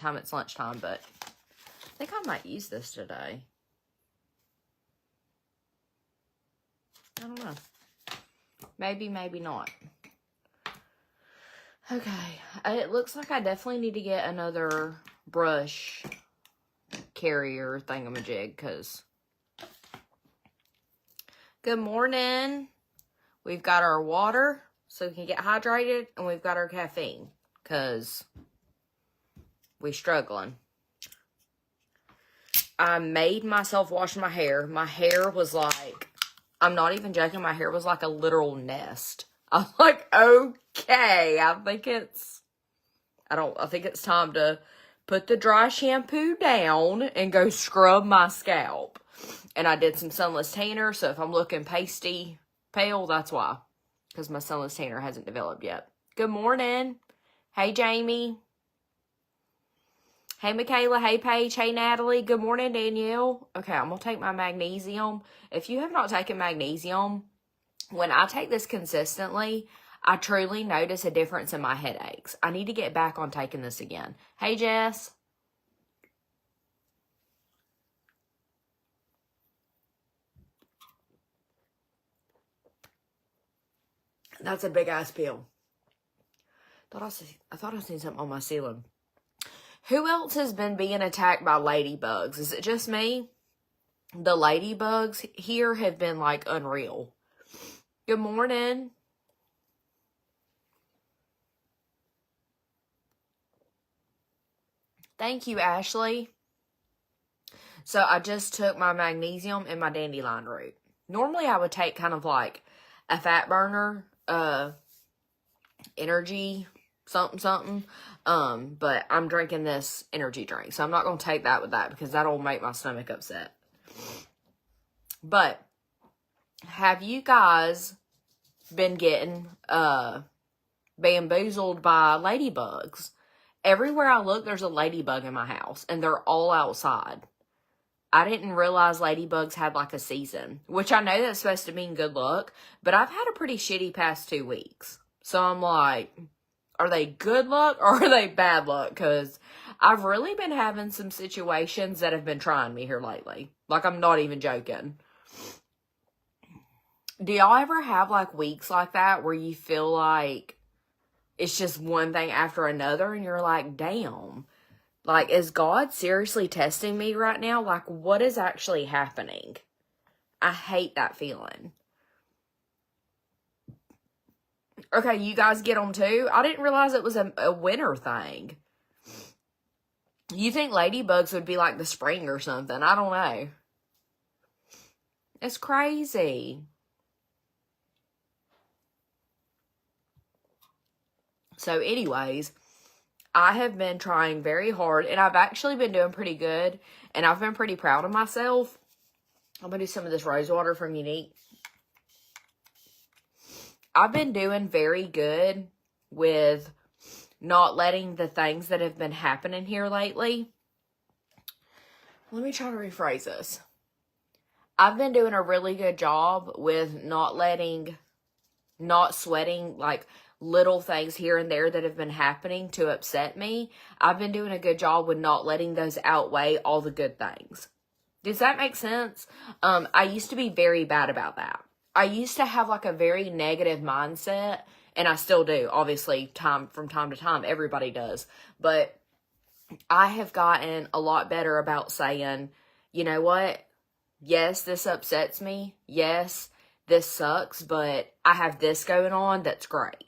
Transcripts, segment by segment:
time it's lunchtime, but I think I might use this today. I don't know. Maybe, maybe not. Okay. It looks like I definitely need to get another brush carrier thingamajig, because... Good morning. We've got our water so we can get hydrated, and we've got our caffeine, because we're struggling. I made myself wash my hair. My hair was like... I'm not even joking. My hair was like a literal nest. I'm like, okay, I think it's time to put the dry shampoo down and go scrub my scalp. And I did some sunless tanner, so if I'm looking pasty pale, that's why. Because my sunless tanner hasn't developed yet. Good morning. Hey, Jamie. Hey, Michaela. Hey, Paige. Hey, Natalie. Good morning, Danielle. Okay, I'm going to take my magnesium. If you have not taken magnesium, when I take this consistently, I truly notice a difference in my headaches. I need to get back on taking this again. Hey, Jess. That's a big-ass pill. I thought I seen something on my ceiling. Who else has been being attacked by ladybugs? Is it just me? The ladybugs here have been, like, unreal. Good morning. Thank you, Ashley. So, I just took my magnesium and my dandelion root. Normally, I would take kind of like a fat burner, energy something. But I'm drinking this energy drink. So I'm not going to take that with that because that'll make my stomach upset. But have you guys been getting bamboozled by ladybugs? Everywhere I look, there's a ladybug in my house. And they're all outside. I didn't realize ladybugs had like a season. Which I know that's supposed to mean good luck. But I've had a pretty shitty past 2 weeks. So I'm like... Are they good luck or are they bad luck? Because I've really been having some situations that have been trying me here lately. Like, I'm not even joking. Do y'all ever have, like, weeks like that where you feel like it's just one thing after another and you're like, damn. Like, is God seriously testing me right now? Like, what is actually happening? I hate that feeling. Okay, you guys get them too? I didn't realize it was a winter thing. You think ladybugs would be like the spring or something. I don't know. It's crazy. So anyways, I have been trying very hard. And I've actually been doing pretty good. And I've been pretty proud of myself. I'm going to do some of this rose water from Unique. I've been doing very good with not letting the things that have been happening here lately. Let me try to rephrase this. I've been doing a really good job with not sweating like little things here and there that have been happening to upset me. I've been doing a good job with not letting those outweigh all the good things. Does that make sense? I used to be very bad about that. I used to have like a very negative mindset, and I still do, obviously, from time to time, everybody does. But I have gotten a lot better about saying, you know what? Yes, this upsets me. Yes, this sucks, but I have this going on that's great.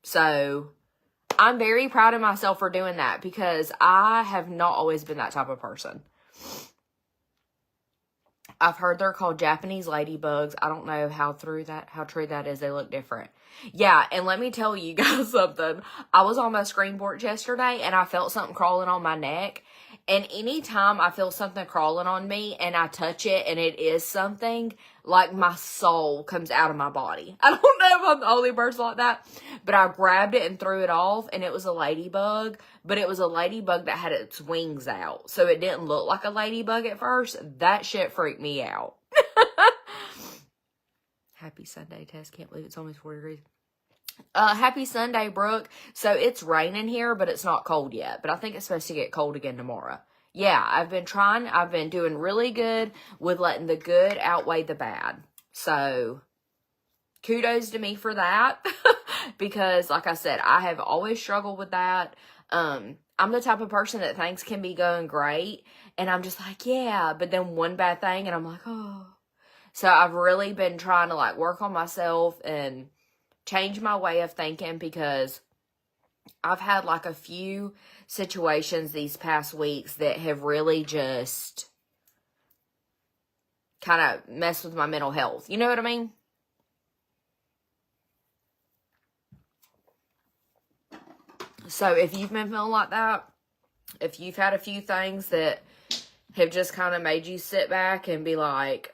So I'm very proud of myself for doing that because I have not always been that type of person. I've heard they're called Japanese ladybugs. I don't know how true that is. They look different. Yeah, and let me tell you guys something. I was on my screen porch yesterday, and I felt something crawling on my neck. And anytime I feel something crawling on me, and I touch it, and it is something, like my soul comes out of my body. I don't know if I'm the only person like that, but I grabbed it and threw it off, and it was a ladybug. But it was a ladybug that had its wings out. So it didn't look like a ladybug at first. That shit freaked me out. Happy Sunday, Tess. Can't believe it's almost 4 degrees. Happy Sunday, Brooke. So it's raining here, but it's not cold yet. But I think it's supposed to get cold again tomorrow. Yeah, I've been doing really good with letting the good outweigh the bad. So kudos to me for that. Because like I said, I have always struggled with that. I'm the type of person that things can be going great. And I'm just like, yeah. But then one bad thing and I'm like, oh. So I've really been trying to like work on myself and change my way of thinking, because I've had like a few situations these past weeks that have really just kind of messed with my mental health. You know what I mean? So if you've been feeling like that, if you've had a few things that have just kind of made you sit back and be like,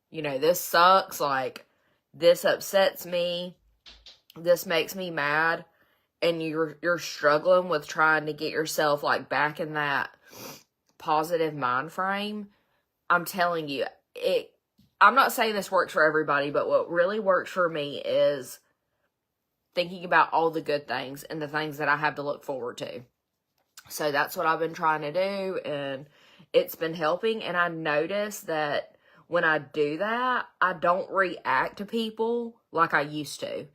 you know, this sucks, like, this upsets me, this makes me mad, and you're struggling with trying to get yourself like back in that positive mind frame, I'm telling you, I'm not saying this works for everybody, but what really works for me is thinking about all the good things and the things that I have to look forward to. So that's what I've been trying to do, and it's been helping. And I notice that when I do that, I don't react to people like I used to.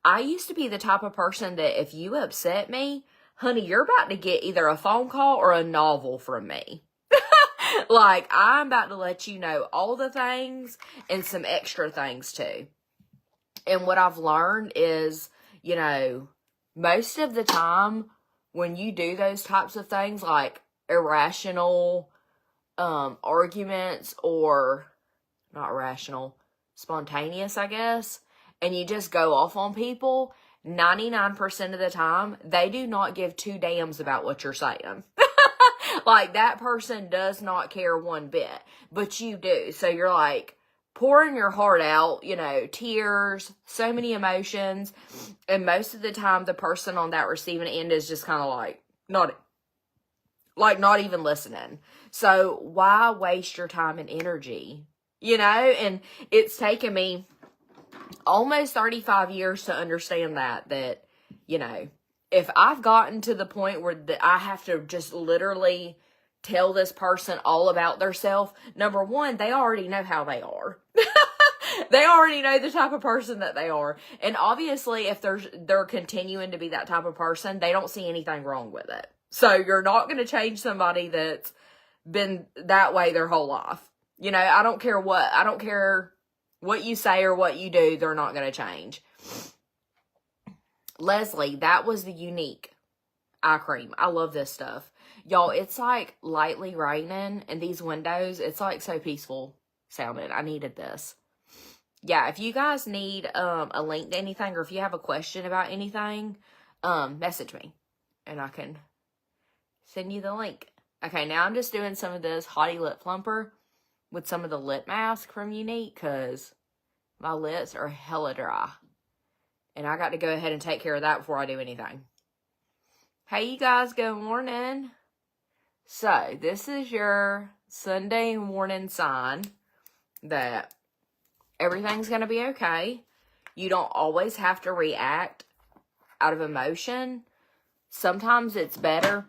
I used to be the type of person that if you upset me, honey, you're about to get either a phone call or a novel from me. Like, I'm about to let you know all the things and some extra things too. And what I've learned is, you know, most of the time when you do those types of things, like irrational arguments, or not rational, spontaneous, I guess, and you just go off on people, 99% of the time, they do not give two damns about what you're saying. Like, that person does not care one bit, but you do. So you're like pouring your heart out, you know, tears, so many emotions, and most of the time, the person on that receiving end is just kind of like, not even listening. So why waste your time and energy? You know, and it's taken me almost 35 years to understand that, you know, if I've gotten to the point where I have to just literally tell this person all about themselves, number one, they already know how they are. They already know the type of person that they are. And obviously, if they're continuing to be that type of person, they don't see anything wrong with it. So you're not going to change somebody that's been that way their whole life. You know, I don't care what you say or what you do, they're not going to change. Leslie, that was the unique eye cream. I love this stuff. Y'all, it's like lightly raining, and these windows, it's like so peaceful sounding. I needed this. Yeah, if you guys need a link to anything, or if you have a question about anything, message me and I can send you the link. Okay, now I'm just doing some of this Hottie Lip Plumper with some of the lip mask from Unique, because my lips are hella dry. And I got to go ahead and take care of that before I do anything. Hey, you guys, good morning. So, this is your Sunday morning sign that everything's going to be okay. You don't always have to react out of emotion. Sometimes it's better.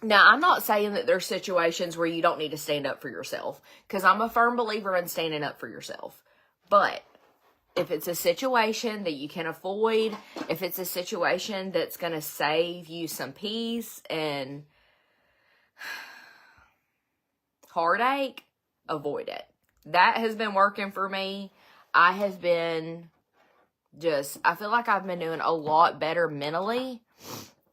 Now, I'm not saying that there's situations where you don't need to stand up for yourself, because I'm a firm believer in standing up for yourself. But if it's a situation that you can avoid, if it's a situation that's going to save you some peace and heartache, avoid it. That has been working for me. I feel like I've been doing a lot better mentally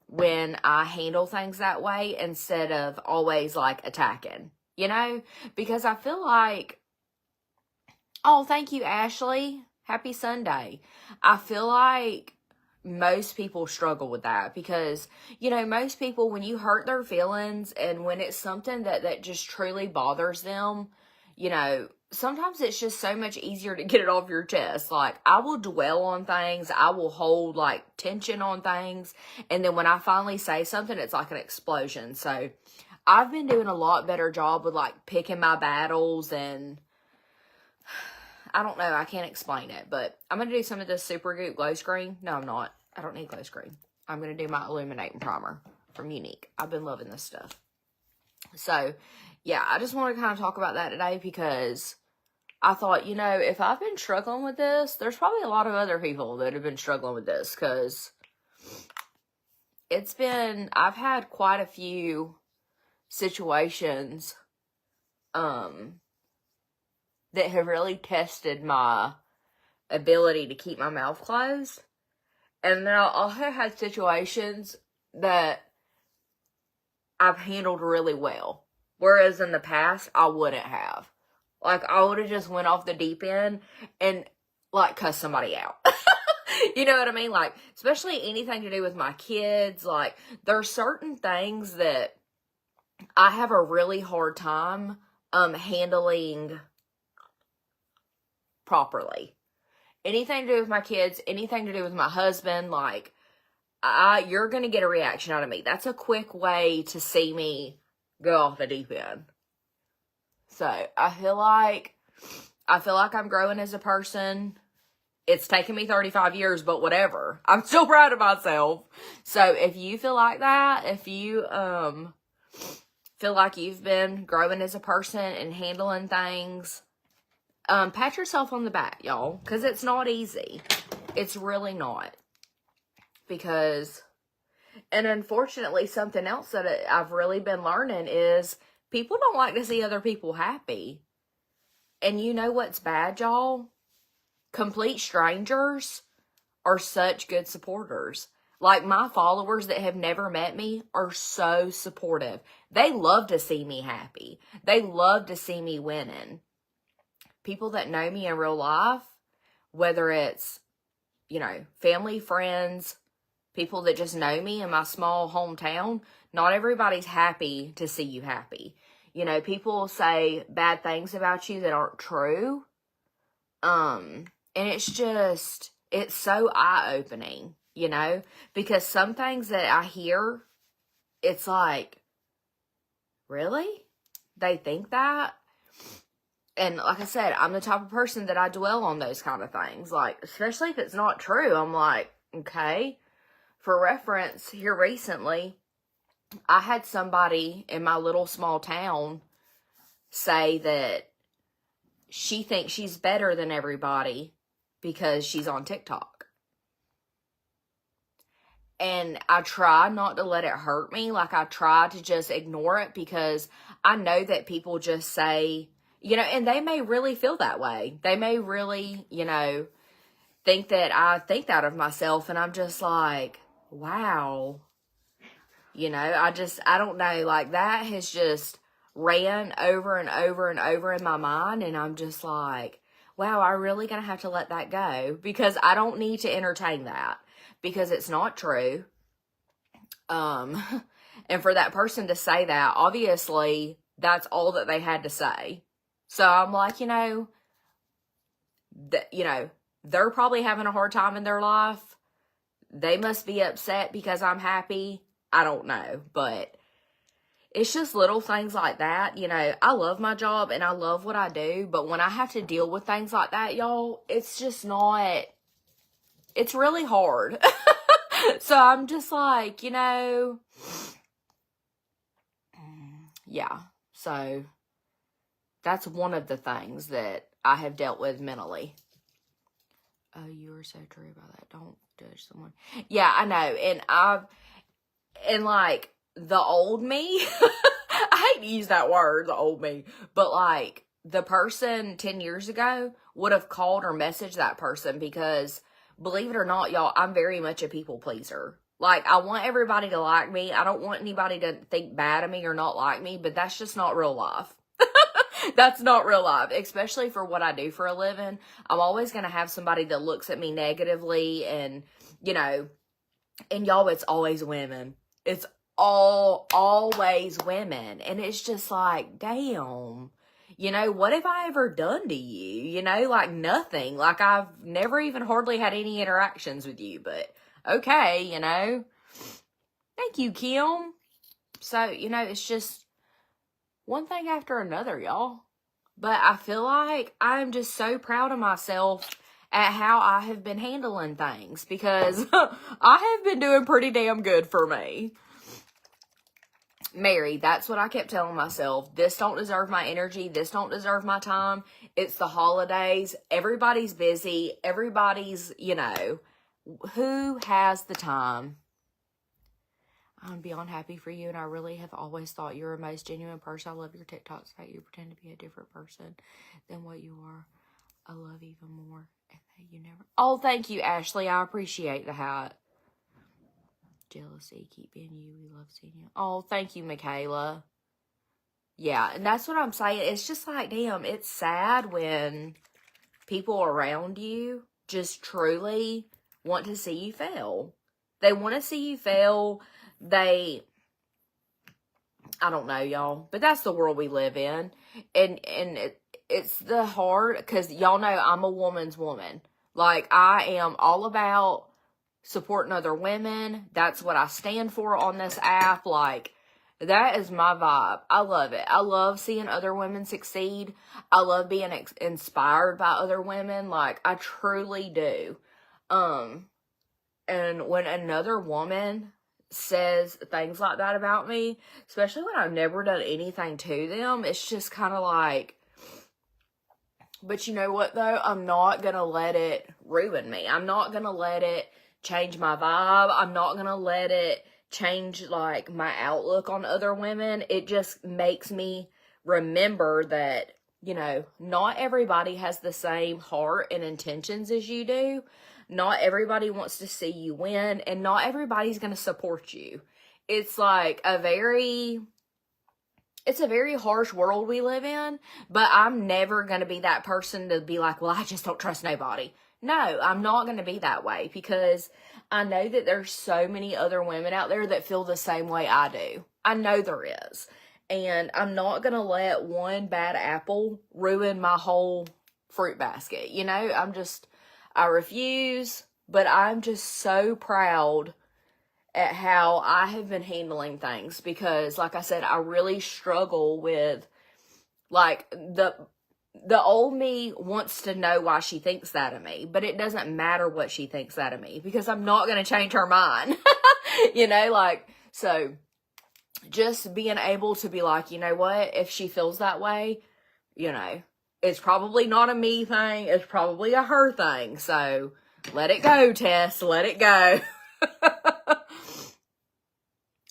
when I handle things that way, instead of always like attacking, you know, because I feel like, oh, thank you, Ashley. Happy Sunday. I feel like most people struggle with that, because, you know, most people, when you hurt their feelings and when it's something that just truly bothers them, you know, sometimes it's just so much easier to get it off your chest. Like, I will dwell on things. I will hold like tension on things. And then when I finally say something, it's like an explosion. So I've been doing a lot better job with like picking my battles, and I don't know. I can't explain it, but I'm going to do some of this Super Goop Glow Screen. No, I'm not. I don't need glow screen. I'm going to do my illuminating primer from Unique. I've been loving this stuff. So, yeah, I just want to kind of talk about that today because I thought, you know, if I've been struggling with this, there's probably a lot of other people that have been struggling with this because I've had quite a few situations that have really tested my ability to keep my mouth closed. And then I also had situations that I've handled really well. Whereas in the past, I wouldn't have. Like, I would have just went off the deep end and, like, cussed somebody out. You know what I mean? Like, especially anything to do with my kids. Like, there are certain things that I have a really hard time handling properly. Anything to do with my kids, anything to do with my husband, like, you're going to get a reaction out of me. That's a quick way to see me go off the deep end. So, I feel like I'm growing as a person. It's taken me 35 years, but whatever. I'm still proud of myself. So, if you feel like that, if you feel like you've been growing as a person and handling things, pat yourself on the back, y'all, because it's not easy. It's really not. Because, and unfortunately, something else that I've really been learning is people don't like to see other people happy. And you know what's bad, y'all? Complete strangers are such good supporters. Like, my followers that have never met me are so supportive. They love to see me happy. They love to see me winning. People that know me in real life, whether it's, you know, family, friends, people that just know me in my small hometown, not everybody's happy to see you happy. You know, people say bad things about you that aren't true. And it's just, it's so eye-opening, you know, because some things that I hear, it's like, really? They think that? And like I said, I'm the type of person that I dwell on those kind of things. Like, especially if it's not true, I'm like, okay. For reference, here recently, I had somebody in my little small town say that she thinks she's better than everybody because she's on TikTok. And I try not to let it hurt me. Like, I try to just ignore it because I know that people just say, you know, and they may really feel that way. They may really, you know, think that I think that of myself. And I'm just like, wow. You know, I don't know. Like, that has just ran over and over and over in my mind. And I'm just like, wow, I'm really going to have to let that go. Because I don't need to entertain that. Because it's not true. And for that person to say that, obviously, that's all that they had to say. So I'm like, you know, they're probably having a hard time in their life. They must be upset because I'm happy. I don't know, but it's just little things like that. You know, I love my job and I love what I do, but when I have to deal with things like that, y'all, it's just not, it's really hard. So I'm just like, you know, yeah, so that's one of the things that I have dealt with mentally. Oh, you are so true about that. Don't judge someone. Yeah, I know. And like, the old me, I hate to use that word, the old me, but like, the person 10 years ago would have called or messaged that person because, believe it or not, y'all, I'm very much a people pleaser. Like, I want everybody to like me. I don't want anybody to think bad of me or not like me, but that's just not real life. That's not real life, especially for what I do for a living. I'm always going to have somebody that looks at me negatively and, you know, and y'all, it's always women. It's always women. And it's just like, damn, you know, what have I ever done to you? You know, like nothing. Like, I've never even hardly had any interactions with you, but okay, you know. Thank you, Kim. So, you know, it's just one thing after another, y'all. But I feel like I'm just so proud of myself at how I have been handling things, because I have been doing pretty damn good for me. Mary, that's what I kept telling myself. This don't deserve my energy. This don't deserve my time. It's the holidays. Everybody's busy. Everybody's, who has the time? I'm beyond happy for you, and I really have always thought you're a most genuine person. I love your TikToks that you pretend to be a different person than what you are. I love even more. And that you never... Oh, thank you, Ashley. I appreciate the hat. Jealousy, keep being you. We love seeing you. Oh, thank you, Michaela. Yeah, and that's what I'm saying. It's just like, damn, it's sad when people around you just truly want to see you fail. They want to see you fail. I don't know, y'all, but that's the world we live in. And it's the hard, because y'all know I'm a woman's woman. Like, I am all about supporting other women. That's what I stand for on this app. Like, that is my vibe. I love it. I love seeing other women succeed. I love being inspired by other women. Like, I truly do. And when another woman says things like that about me, especially when I've never done anything to them, it's just kind of like, but you know what though? I'm not going to let it ruin me. I'm not going to let it change my vibe. I'm not going to let it change like my outlook on other women. It just makes me remember that, not everybody has the same heart and intentions as you do. Not everybody wants to see you win, and not everybody's going to support you. It's like it's a very harsh world we live in, but I'm never going to be that person to be like, well, I just don't trust nobody. No, I'm not going to be that way, because I know that there's so many other women out there that feel the same way I do. I know there is. And I'm not going to let one bad apple ruin my whole fruit basket. I refuse, but I'm just so proud at how I have been handling things, because like I said, I really struggle with, like, the old me wants to know why she thinks that of me, but it doesn't matter what she thinks that of me, because I'm not going to change her mind. So just being able to be like, you know what, if she feels that way, it's probably not a me thing. It's probably a her thing. So let it go, Tess. Let it go.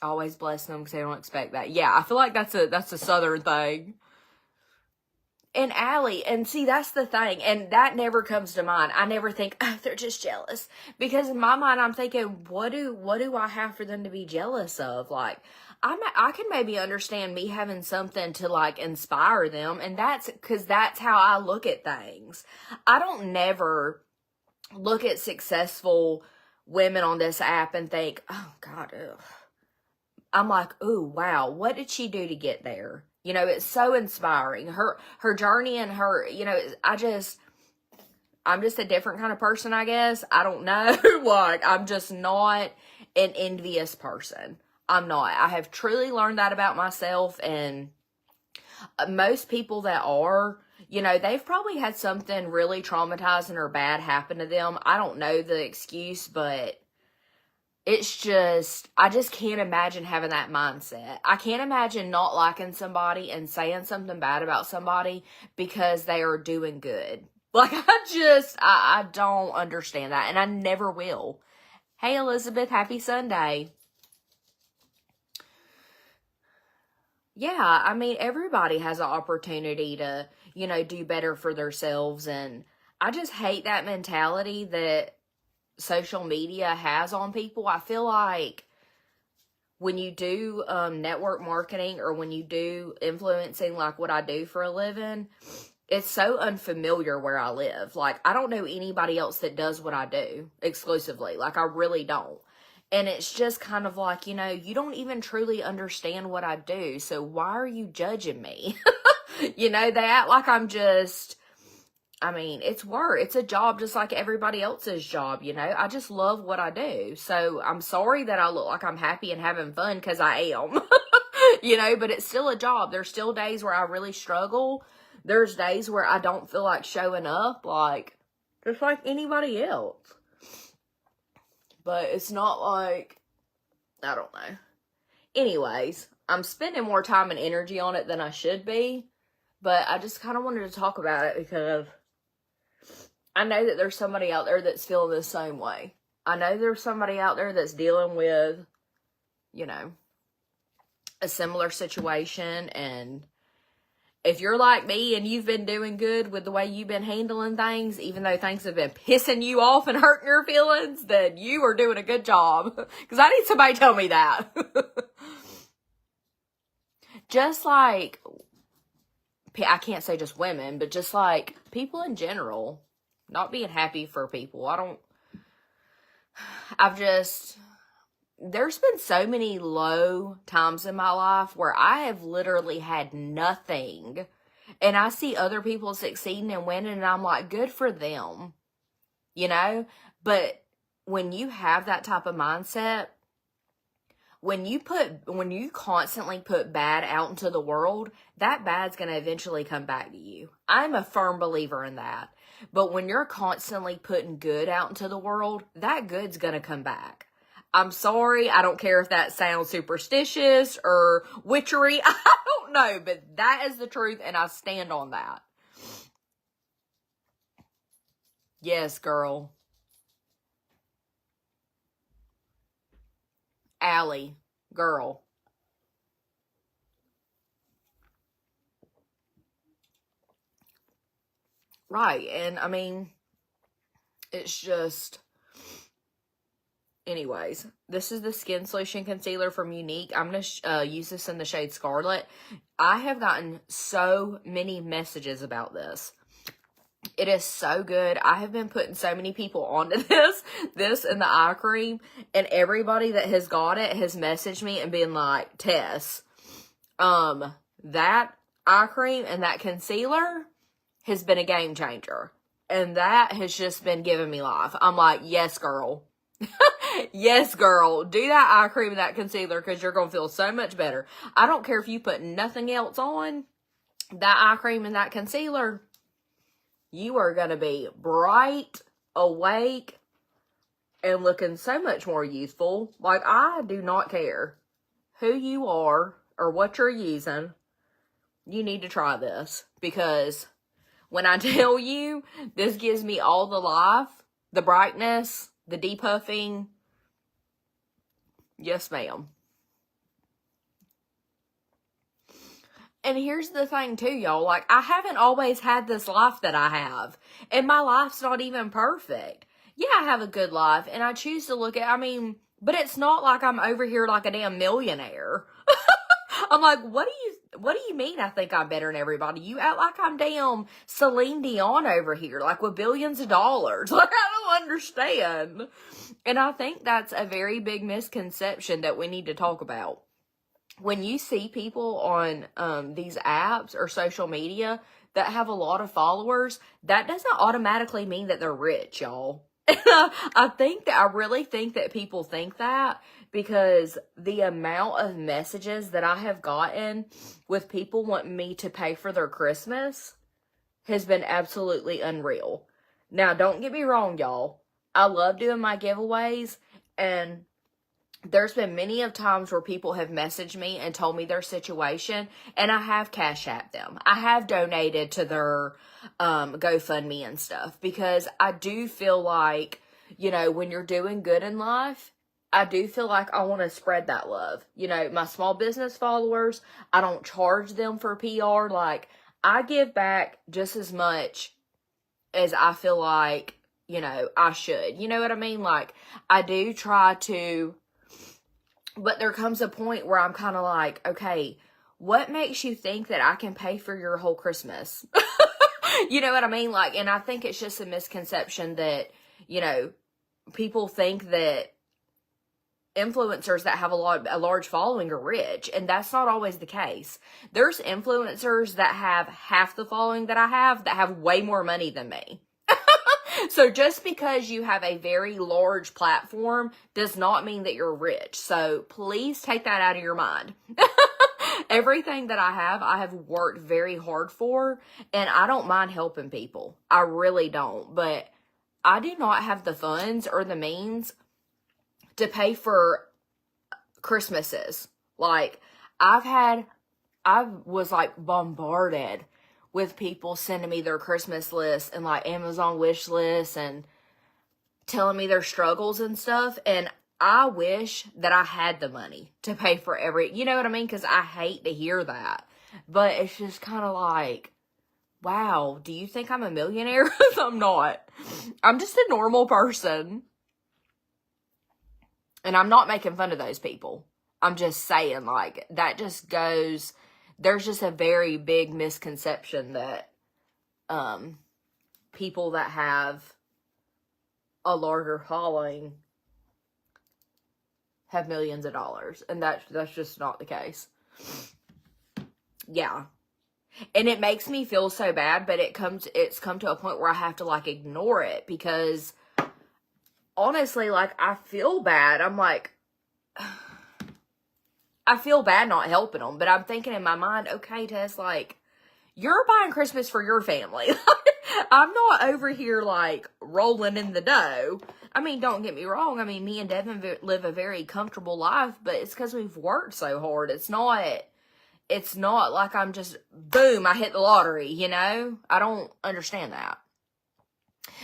Always bless them because they don't expect that. Yeah, I feel like that's a Southern thing. And Allie, and see, that's the thing. And that never comes to mind. I never think, oh, they're just jealous. Because in my mind, I'm thinking, what do I have for them to be jealous of? Like, I can maybe understand me having something to like inspire them. And that's because that's how I look at things. I don't never look at successful women on this app and think, oh God, ugh. I'm like, ooh, wow, what did she do to get there? It's so inspiring. Her journey and her, I'm just a different kind of person, I guess. I don't know. Like, I'm just not an envious person. I'm not. I have truly learned that about myself, and most people that are, they've probably had something really traumatizing or bad happen to them. I don't know the excuse, but it's just, I just can't imagine having that mindset. I can't imagine not liking somebody and saying something bad about somebody because they are doing good. Like, I don't understand that, and I never will. Hey, Elizabeth, happy Sunday. Yeah, I mean, everybody has an opportunity to, do better for themselves, and I just hate that mentality that social media has on people. I feel like when you do network marketing, or when you do influencing like what I do for a living, it's so unfamiliar where I live. Like, I don't know anybody else that does what I do exclusively. Like, I really don't. And it's just kind of like, you don't even truly understand what I do, so why are you judging me? They act like I'm just, I mean, it's work. It's a job just like everybody else's job, I just love what I do. So I'm sorry that I look like I'm happy and having fun, because I am. But it's still a job. There's still days where I really struggle. There's days where I don't feel like showing up, like, just like anybody else. But it's not like, I don't know. Anyways, I'm spending more time and energy on it than I should be. But I just kind of wanted to talk about it because I know that there's somebody out there that's feeling the same way. I know there's somebody out there that's dealing with, you know, a similar situation. And if you're like me and you've been doing good with the way you've been handling things, even though things have been pissing you off and hurting your feelings, then you are doing a good job. Because I need somebody to tell me that. Just like, I can't say just women, but just like people in general, not being happy for people. There's been so many low times in my life where I have literally had nothing. And I see other people succeeding and winning, and I'm like, good for them. You know? But when you have that type of mindset, when you constantly put bad out into the world, that bad's going to eventually come back to you. I'm a firm believer in that. But when you're constantly putting good out into the world, that good's going to come back. I'm sorry, I don't care if that sounds superstitious or witchery. I don't know, but that is the truth, and I stand on that. Yes, girl. Allie, girl. Right, and I mean, it's just... Anyways, this is the Skin Solution Concealer from Unique. I'm going to use this in the shade Scarlet. I have gotten so many messages about this. It is so good. I have been putting so many people onto this and the eye cream. And everybody that has got it has messaged me and been like, Tess, that eye cream and that concealer has been a game changer. And that has just been giving me life. I'm like, yes, girl. Yes, girl. Do that eye cream and that concealer because you're going to feel so much better. I don't care if you put nothing else on. That eye cream and that concealer, you are going to be bright, awake, and looking so much more youthful. Like, I do not care who you are or what you're using. You need to try this because when I tell you, this gives me all the life, the brightness, the depuffing. Yes, ma'am. And here's the thing too, y'all. Like, I haven't always had this life that I have. And my life's not even perfect. Yeah, I have a good life. And I choose to look at, but it's not like I'm over here like a damn millionaire. I'm like, what do you mean I think I'm better than everybody? You act like I'm damn Celine Dion over here, like with billions of dollars. Like, I don't understand. And I think that's a very big misconception that we need to talk about. When you see people on these apps or social media that have a lot of followers, that doesn't automatically mean that they're rich, y'all. I really think that people think that because the amount of messages that I have gotten with people wanting me to pay for their Christmas has been absolutely unreal. Now, don't get me wrong, y'all. I love doing my giveaways, and there's been many of times where people have messaged me and told me their situation, and I have Cash Apped them. I have donated to their GoFundMe and stuff, because I do feel like, you know, when you're doing good in life, I do feel like I want to spread that love. You know, my small business followers, I don't charge them for PR. Like, I give back just as much as I feel like, you know, I should. You know what I mean? Like, I do try to... But there comes a point where I'm kind of like, okay, what makes you think that I can pay for your whole Christmas? You know what I mean? Like, and I think it's just a misconception that, you know, people think that influencers that have a large following are rich, and that's not always the case. There's influencers that have half the following that I have that have way more money than me. So just because you have a very large platform does not mean that you're rich. So please take that out of your mind. Everything that I have worked very hard for, and I don't mind helping people. I really don't. But I do not have the funds or the means to pay for Christmases. Like, I was like bombarded with people sending me their Christmas lists and like Amazon wish lists and telling me their struggles and stuff. And I wish that I had the money to pay for you know what I mean? Because I hate to hear that. But it's just kind of like, wow, do you think I'm a millionaire? I'm not. I'm just a normal person. And I'm not making fun of those people. I'm just saying, like, that just goes, there's just a very big misconception that people that have a larger following have millions of dollars. And that's just not the case. Yeah. And it makes me feel so bad, but it's come to a point where I have to like ignore it because honestly, like, I feel bad. I'm like, I feel bad not helping them, but I'm thinking in my mind, okay, Tess, like, you're buying Christmas for your family. I'm not over here, like, rolling in the dough. I mean, don't get me wrong. I mean, me and Devin live a very comfortable life, but it's because we've worked so hard. It's not like I'm just, boom, I hit the lottery, you know? I don't understand that.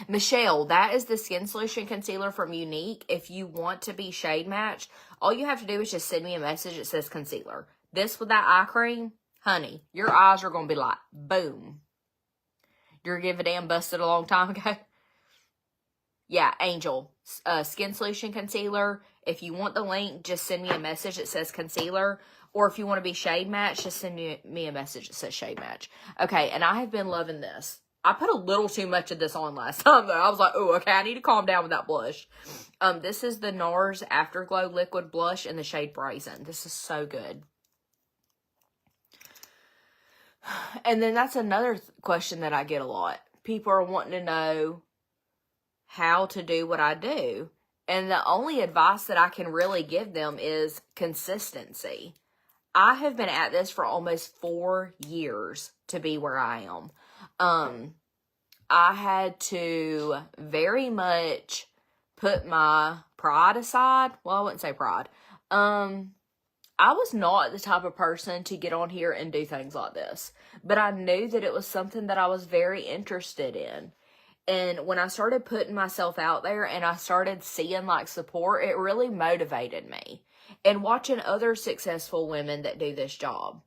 Michelle, that is the Skin Solution Concealer from Unique. If you want to be shade matched, all you have to do is just send me a message that says concealer. This with that eye cream, honey, your eyes are going to be like, boom. You're give a damn busted a long time ago. Yeah, Angel, Skin Solution Concealer. If you want the link, just send me a message that says concealer. Or if you want to be shade match, just send me a message that says shade match. Okay, and I have been loving this. I put a little too much of this on last time, though. I was like, oh, okay, I need to calm down with that blush. This is the NARS Afterglow Liquid Blush in the shade Brazen. This is so good. And then that's another question that I get a lot. People are wanting to know how to do what I do. And the only advice that I can really give them is consistency. I have been at this for almost 4 years to be where I am. I had to very much put my pride aside. Well, I wouldn't say pride. I was not the type of person to get on here and do things like this. But I knew that it was something that I was very interested in. And when I started putting myself out there and I started seeing like support, it really motivated me. And watching other successful women that do this job.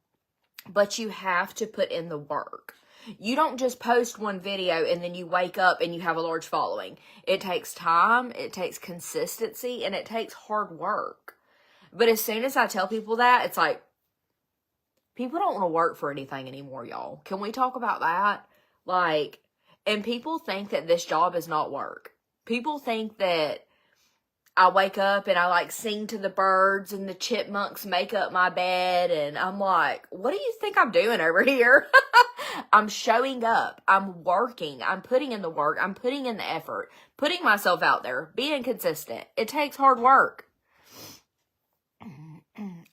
But you have to put in the work. You don't just post one video and then you wake up and you have a large following. It takes time, it takes consistency, and it takes hard work. But as soon as I tell people that, it's like, people don't want to work for anything anymore, y'all. Can we talk about that? Like, and people think that this job is not work. People think that I wake up and I like sing to the birds and the chipmunks make up my bed. And I'm like, what do you think I'm doing over here? I'm showing up. I'm working. I'm putting in the work. I'm putting in the effort. Putting myself out there. Being consistent. It takes hard work.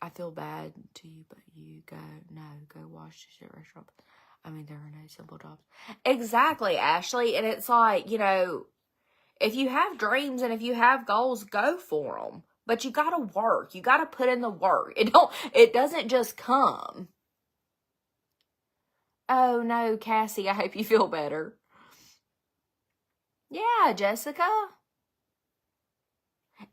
I feel bad to you, but you go wash the shit restaurant. I mean, there are no simple jobs. Exactly, Ashley. And it's like, you know, if you have dreams and if you have goals, go for them. But you gotta work. You gotta put in the work. It doesn't just come. Oh no, Cassie, I hope you feel better. Yeah, Jessica.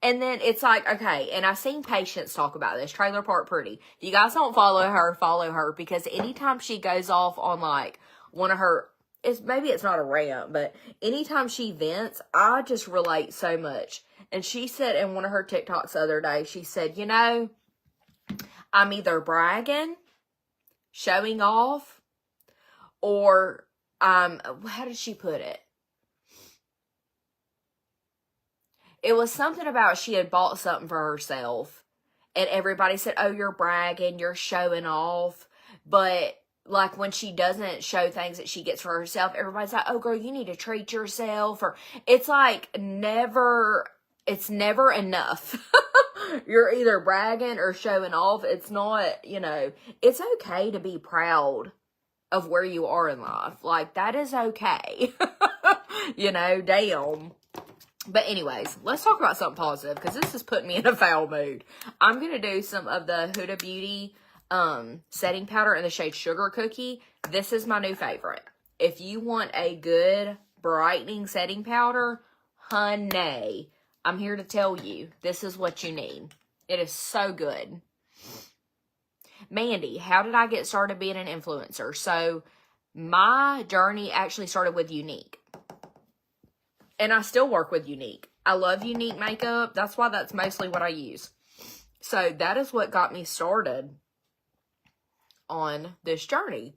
And then it's like, okay, and I've seen Patience talk about this, Trailer Park Pretty. If you guys don't follow her, because anytime she goes off on like one of her, maybe it's not a rant, but anytime she vents, I just relate so much. And she said in one of her TikToks the other day, she said, you know, I'm either bragging, showing off, or how did she put it? It was something about she had bought something for herself. And everybody said, oh, you're bragging, you're showing off. But like when she doesn't show things that she gets for herself, everybody's like, oh girl, you need to treat yourself. Or it's like never it's never enough. You're either bragging or showing off. It's not, you know, it's okay to be proud of where you are in life. Like, that is okay. You know, damn. But anyways, let's talk about something positive, because this is putting me in a foul mood. I'm going to do some of the Huda Beauty setting powder in the shade Sugar Cookie. This is my new favorite. If you want a good brightening setting powder, honey, I'm here to tell you, this is what you need. It is so good. Mandy, how did I get started being an influencer? So, my journey actually started with Unique. And I still work with Unique. I love Unique makeup. That's why that's mostly what I use. So, that is what got me started on this journey.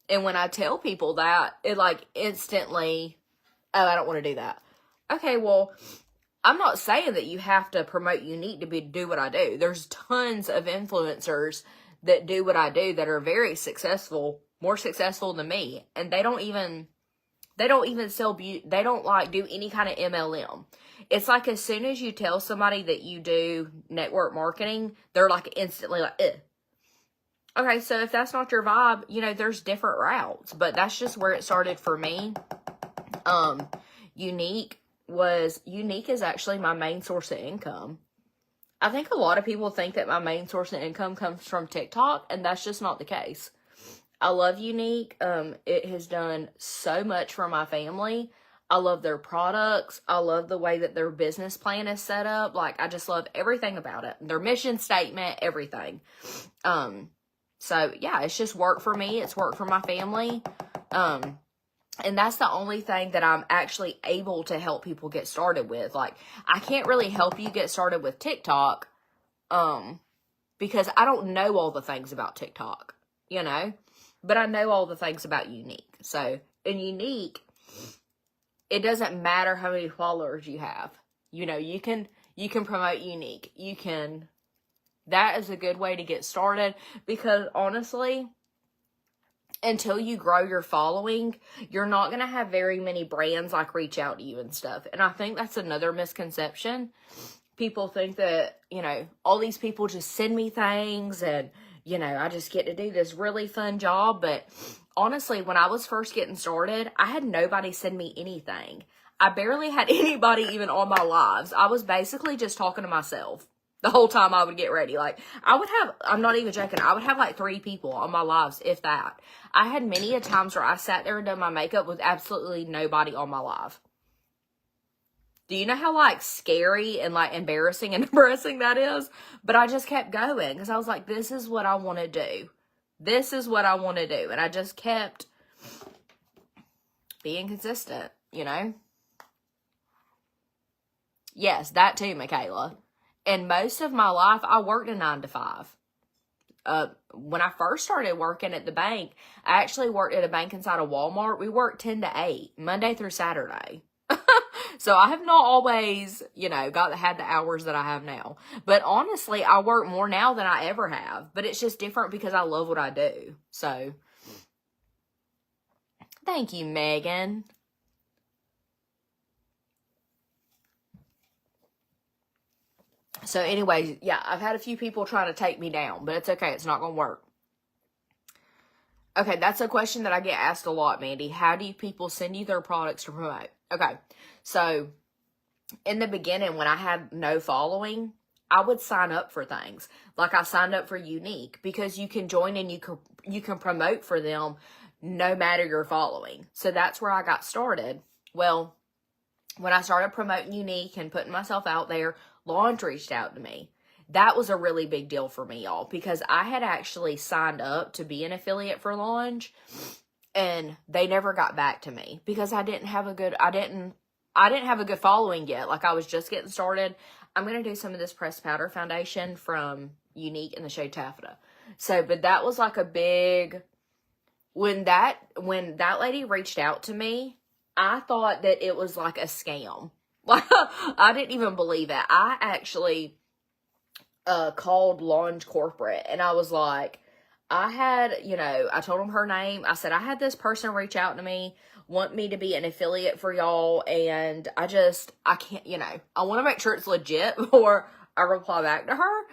And when I tell people that, it like instantly, oh, I don't want to do that. Okay, well, I'm not saying that you have to promote Unique to do what I do. There's tons of influencers that do what I do that are very successful, more successful than me. And they don't even sell beauty. They don't like do any kind of MLM. It's like as soon as you tell somebody that you do network marketing, they're like instantly like, ugh. Okay, so if that's not your vibe, you know, there's different routes. But that's just where it started for me. Unique is actually my main source of income. I think a lot of people think that my main source of income comes from TikTok, and that's just not the case. I love Unique. It has done so much for my family. I love their products. I love the way that their business plan is set up. Like, I just love everything about it. Their mission statement, everything. So yeah, it's just worked for me. It's worked for my family. And that's the only thing that I'm actually able to help people get started with. Like, I can't really help you get started with TikTok, because I don't know all the things about TikTok, you know, but I know all the things about Unique. So in Unique, it doesn't matter how many followers you have. You know, you can promote Unique. That is a good way to get started, because honestly, until you grow your following, you're not going to have very many brands like reach out to you and stuff. And I think that's another misconception. People think that, you know, all these people just send me things and, you know, I just get to do this really fun job. But honestly, when I was first getting started, I had nobody send me anything. I barely had anybody even on my lives. I was basically just talking to myself the whole time I would get ready. Like, I'm not even joking, I would have like 3 people on my lives, if that. I had many a times where I sat there and done my makeup with absolutely nobody on my live. Do you know how like scary and like embarrassing and depressing that is? But I just kept going because I was like, this is what I want to do. This is what I want to do. And I just kept being consistent, you know? Yes, that too, Michaela. And most of my life, I worked a 9 to 5. When I first started working at the bank, I actually worked at a bank inside of Walmart. We worked 10 to 8, Monday through Saturday. So I have not always, you know, had the hours that I have now. But honestly, I work more now than I ever have. But it's just different because I love what I do. So, thank you, Megan. So anyways, yeah, I've had a few people trying to take me down, but it's okay. It's not going to work. Okay, that's a question that I get asked a lot, Mandy. How do people send you their products to promote? Okay, so in the beginning, when I had no following, I would sign up for things. Like I signed up for Unique because you can join and you can promote for them no matter your following. So that's where I got started. Well, when I started promoting Unique and putting myself out there, Launch reached out to me. That was a really big deal for me, y'all, because I had actually signed up to be an affiliate for Launch, and they never got back to me because I didn't have a good following yet. Like, I was just getting started. I'm going to do some of this pressed powder foundation from Unique in the shade Taffeta. So, but that was like a big, when that lady reached out to me, I thought that it was like a scam. Like, I didn't even believe it. I actually called Launch Corporate, and I was like, I had, I told them her name. I said, I had this person reach out to me, want me to be an affiliate for y'all. And I can't, I want to make sure it's legit before I reply back to her.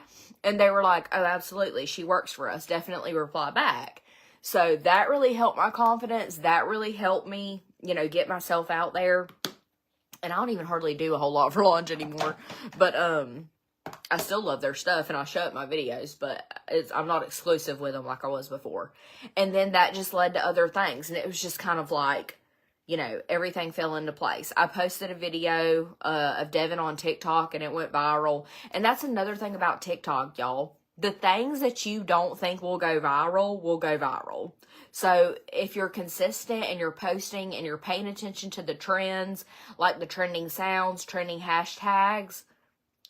And they were like, oh, absolutely. She works for us. Definitely reply back. So that really helped my confidence. That really helped me, get myself out there. And I don't even hardly do a whole lot for launch anymore. But, I still love their stuff and I show up my videos, but I'm not exclusive with them like I was before. And then that just led to other things. And it was just kind of like, everything fell into place. I posted a video of Devin on TikTok and it went viral. And that's another thing about TikTok, y'all. The things that you don't think will go viral. So if you're consistent and you're posting and you're paying attention to the trends, like the trending sounds, trending hashtags,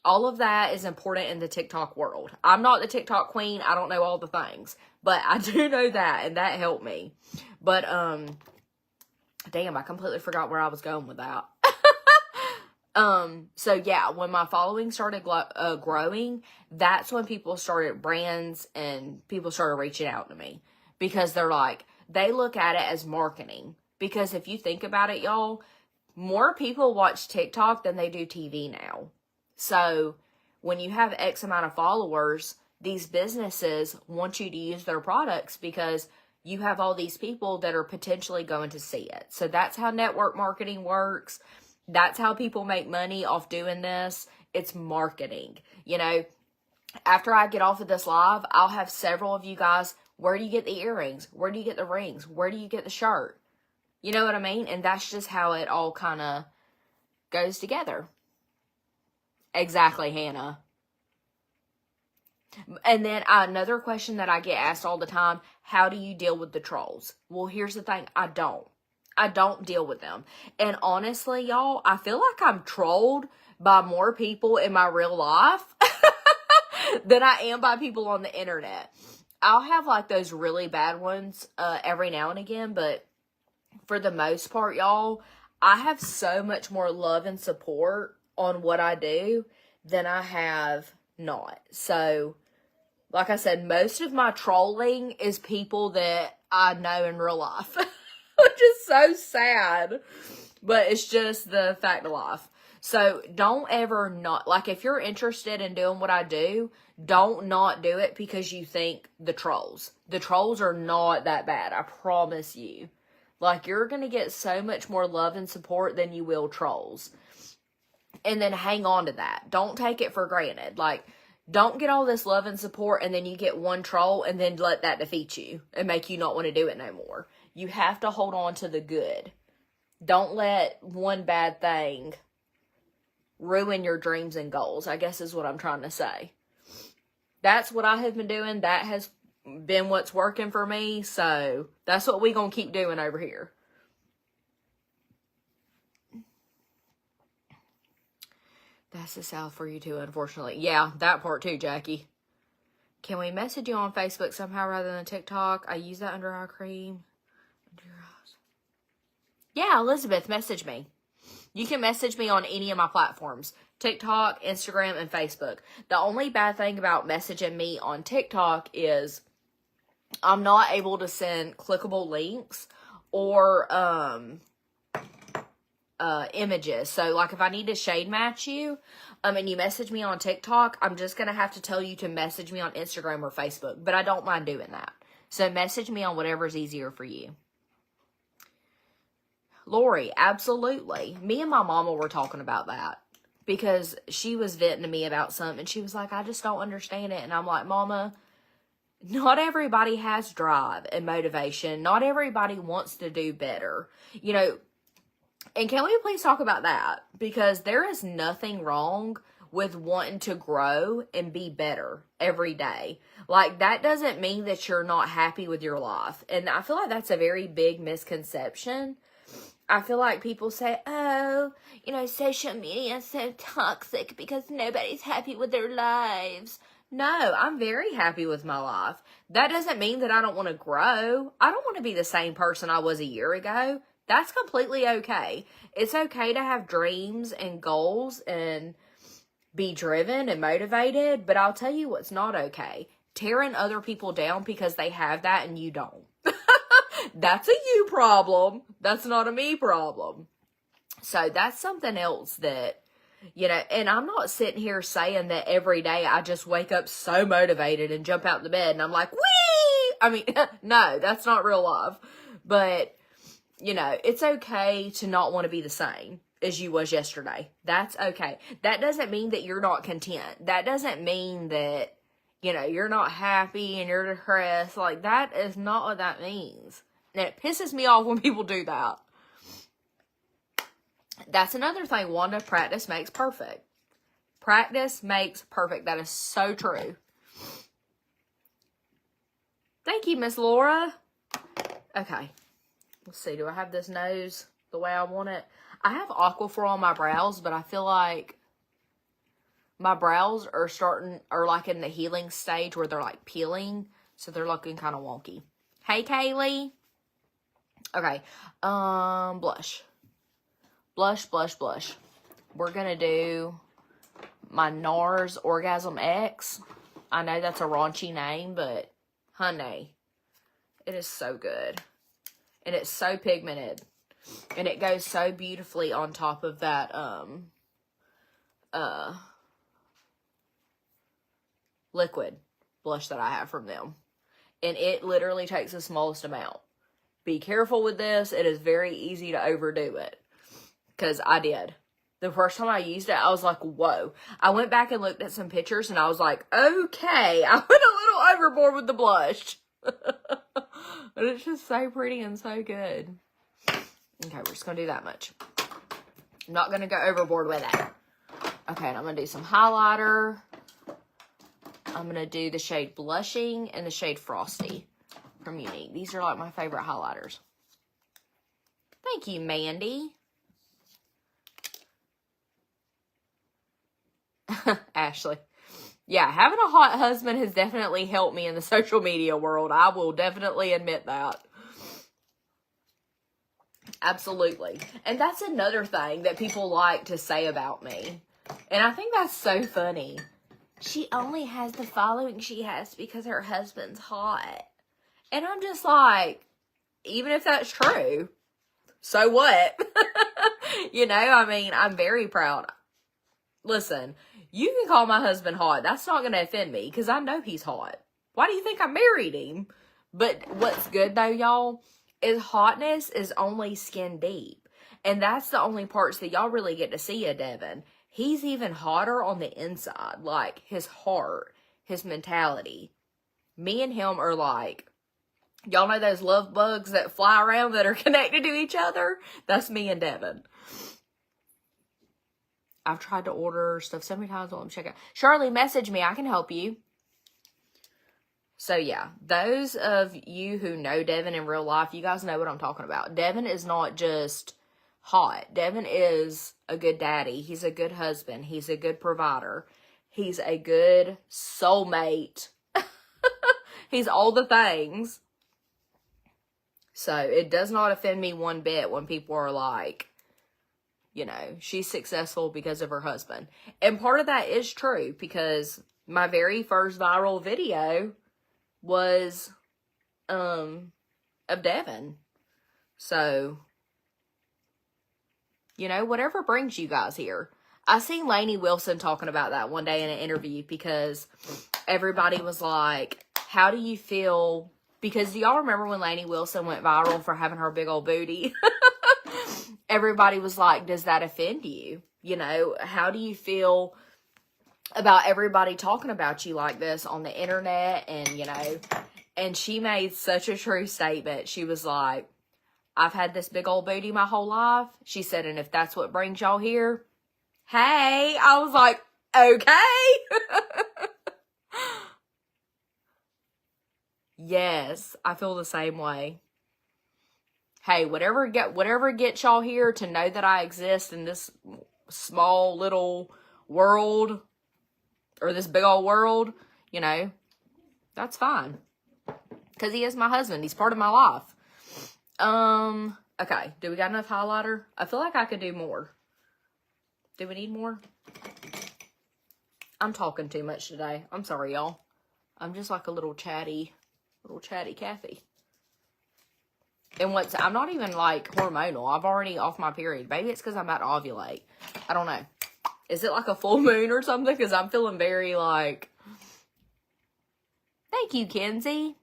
all of that is important in the TikTok world. I'm not the TikTok queen. I don't know all the things, but I do know that, and that helped me. But, damn, I completely forgot where I was going with that. So yeah, when my following started growing, that's when brands and people started reaching out to me, because they look at it as marketing. Because if you think about it, y'all, more people watch TikTok than they do TV now. So when you have X amount of followers, these businesses want you to use their products because you have all these people that are potentially going to see it. So that's how network marketing works. That's how people make money off doing this. It's marketing. After I get off of this live, I'll have several of you guys, where do you get the earrings? Where do you get the rings? Where do you get the shirt? You know what I mean? And that's just how it all kind of goes together. Exactly, Hannah. And then another question that I get asked all the time, how do you deal with the trolls? Well, here's the thing. I don't deal with them. And honestly, y'all, I feel like I'm trolled by more people in my real life than I am by people on the internet. I'll have like those really bad ones every now and again, but for the most part, y'all, I have so much more love and support on what I do than I have not. So, like I said, most of my trolling is people that I know in real life, which is so sad, but it's just the fact of life. So don't ever not, like, if you're interested in doing what I do, don't not do it because you think the trolls are not that bad. I promise you. Like, you're going to get so much more love and support than you will trolls. And then hang on to that. Don't take it for granted. Like, don't get all this love and support and then you get one troll and then let that defeat you and make you not want to do it no more. You have to hold on to the good. Don't let one bad thing ruin your dreams and goals, I guess is what I'm trying to say. That's what I have been doing. That has been what's working for me. So that's what we're going to keep doing over here. That's the South for you too, unfortunately. Yeah, that part too, Jackie. Can we message you on Facebook somehow rather than TikTok? I use that under eye cream. Under your eyes. Yeah, Elizabeth, message me. You can message me on any of my platforms. TikTok, Instagram, and Facebook. The only bad thing about messaging me on TikTok is I'm not able to send clickable links or images. So like if I need to shade match you and you message me on TikTok, I'm just gonna have to tell you to message me on Instagram or Facebook, but I don't mind doing that. So message me on whatever's easier for you. Lori, absolutely. Me and my mama were talking about that because she was venting to me about something and she was like, I just don't understand it. And I'm like, Mama, not everybody has drive and motivation. Not everybody wants to do better. And can we please talk about that? Because there is nothing wrong with wanting to grow and be better every day. Like, that doesn't mean that you're not happy with your life. And I feel like that's a very big misconception. I feel like people say, oh, social media is so toxic because nobody's happy with their lives. No, I'm very happy with my life. That doesn't mean that I don't want to grow. I don't want to be the same person I was a year ago. That's completely okay. It's okay to have dreams and goals and be driven and motivated, but I'll tell you what's not okay. tearing other people down because they have that and you don't. That's a you problem. That's not a me problem. So that's something else that, you know, and I'm not sitting here saying that every day I just wake up so motivated and jump out the bed and I'm like, whee! I mean, no, that's not real life. But, you know, it's okay to not want to be the same as you was yesterday. That's okay. That doesn't mean that you're not content. That doesn't mean that, you know, you're not happy and you're depressed. Like, that is not what that means. And it pisses me off when people do that. That's another thing, Wanda. Practice makes perfect. Practice makes perfect. That is so true. Thank you, Miss Laura. Okay. Let's see. Do I have this nose the way I want it? I have Aquaphor on my brows, but I feel like my brows are like in the healing stage where they're like peeling. So they're looking kind of wonky. Hey, Kaylee. Okay. Blush. Blush, blush, blush. We're going to do my NARS Orgasm X. I know that's a raunchy name, but honey, it is so good. And it's so pigmented. And it goes so beautifully on top of that, liquid blush that I have from them. And it literally takes the smallest amount. Be careful with this. It is very easy to overdo it. Because I did. The first time I used it, I was like, whoa. I went back and looked at some pictures and I was like, okay. I went a little overboard with the blush. But it's just so pretty and so good. Okay, we're just going to do that much. I'm not going to go overboard with it. Okay, and I'm going to do some highlighter. I'm going to do the shade Blushing and the shade Frosty from Unique. These are like my favorite highlighters. Thank you, Mandy. Ashley. Yeah, having a hot husband has definitely helped me in the social media world. I will definitely admit that. Absolutely. And that's another thing that people like to say about me. And I think that's so funny. She only has the following she has because her husband's hot. And I'm just like, even if that's true, so what? You know, I mean, I'm very proud. Listen, you can call my husband hot. That's not going to offend me because I know he's hot. Why do you think I married him? But what's good though, y'all, is hotness is only skin deep. And that's the only parts that y'all really get to see of Devin. He's even hotter on the inside. Like his heart, his mentality. Me and him are like, y'all know those love bugs that fly around that are connected to each other? That's me and Devin. I've tried to order stuff so many times. Let me check out. Shirley, message me. I can help you. So, yeah. Those of you who know Devin in real life, you guys know what I'm talking about. Devin is not just hot. Devin is a good daddy. He's a good husband. He's a good provider. He's a good soulmate. He's all the things. So, it does not offend me one bit when people are like, you know, she's successful because of her husband. And part of that is true because my very first viral video was of Devin. So, you know, whatever brings you guys here. I seen Lainey Wilson talking about that one day in an interview because everybody was like, how do you feel? Because do y'all remember when Lainey Wilson went viral for having her big old booty? Everybody was like, does that offend you? You know, how do you feel about everybody talking about you like this on the internet? And, you know, and she made such a true statement. She was like, I've had this big old booty my whole life. She said, and if that's what brings y'all here, hey. I was like, okay. Yes, I feel the same way. Hey, whatever gets y'all here to know that I exist in this small little world, or this big old world, you know, that's fine. Because he is my husband. He's part of my life. Okay. Do we got enough highlighter? I feel like I could do more. Do we need more? I'm talking too much today. I'm sorry, y'all. I'm just like a little chatty Kathy. And I'm not even like hormonal. I've already off my period. Maybe it's because I'm about to ovulate. I don't know. Is it like a full moon or something? Because I'm feeling very like... Thank you, Kenzie.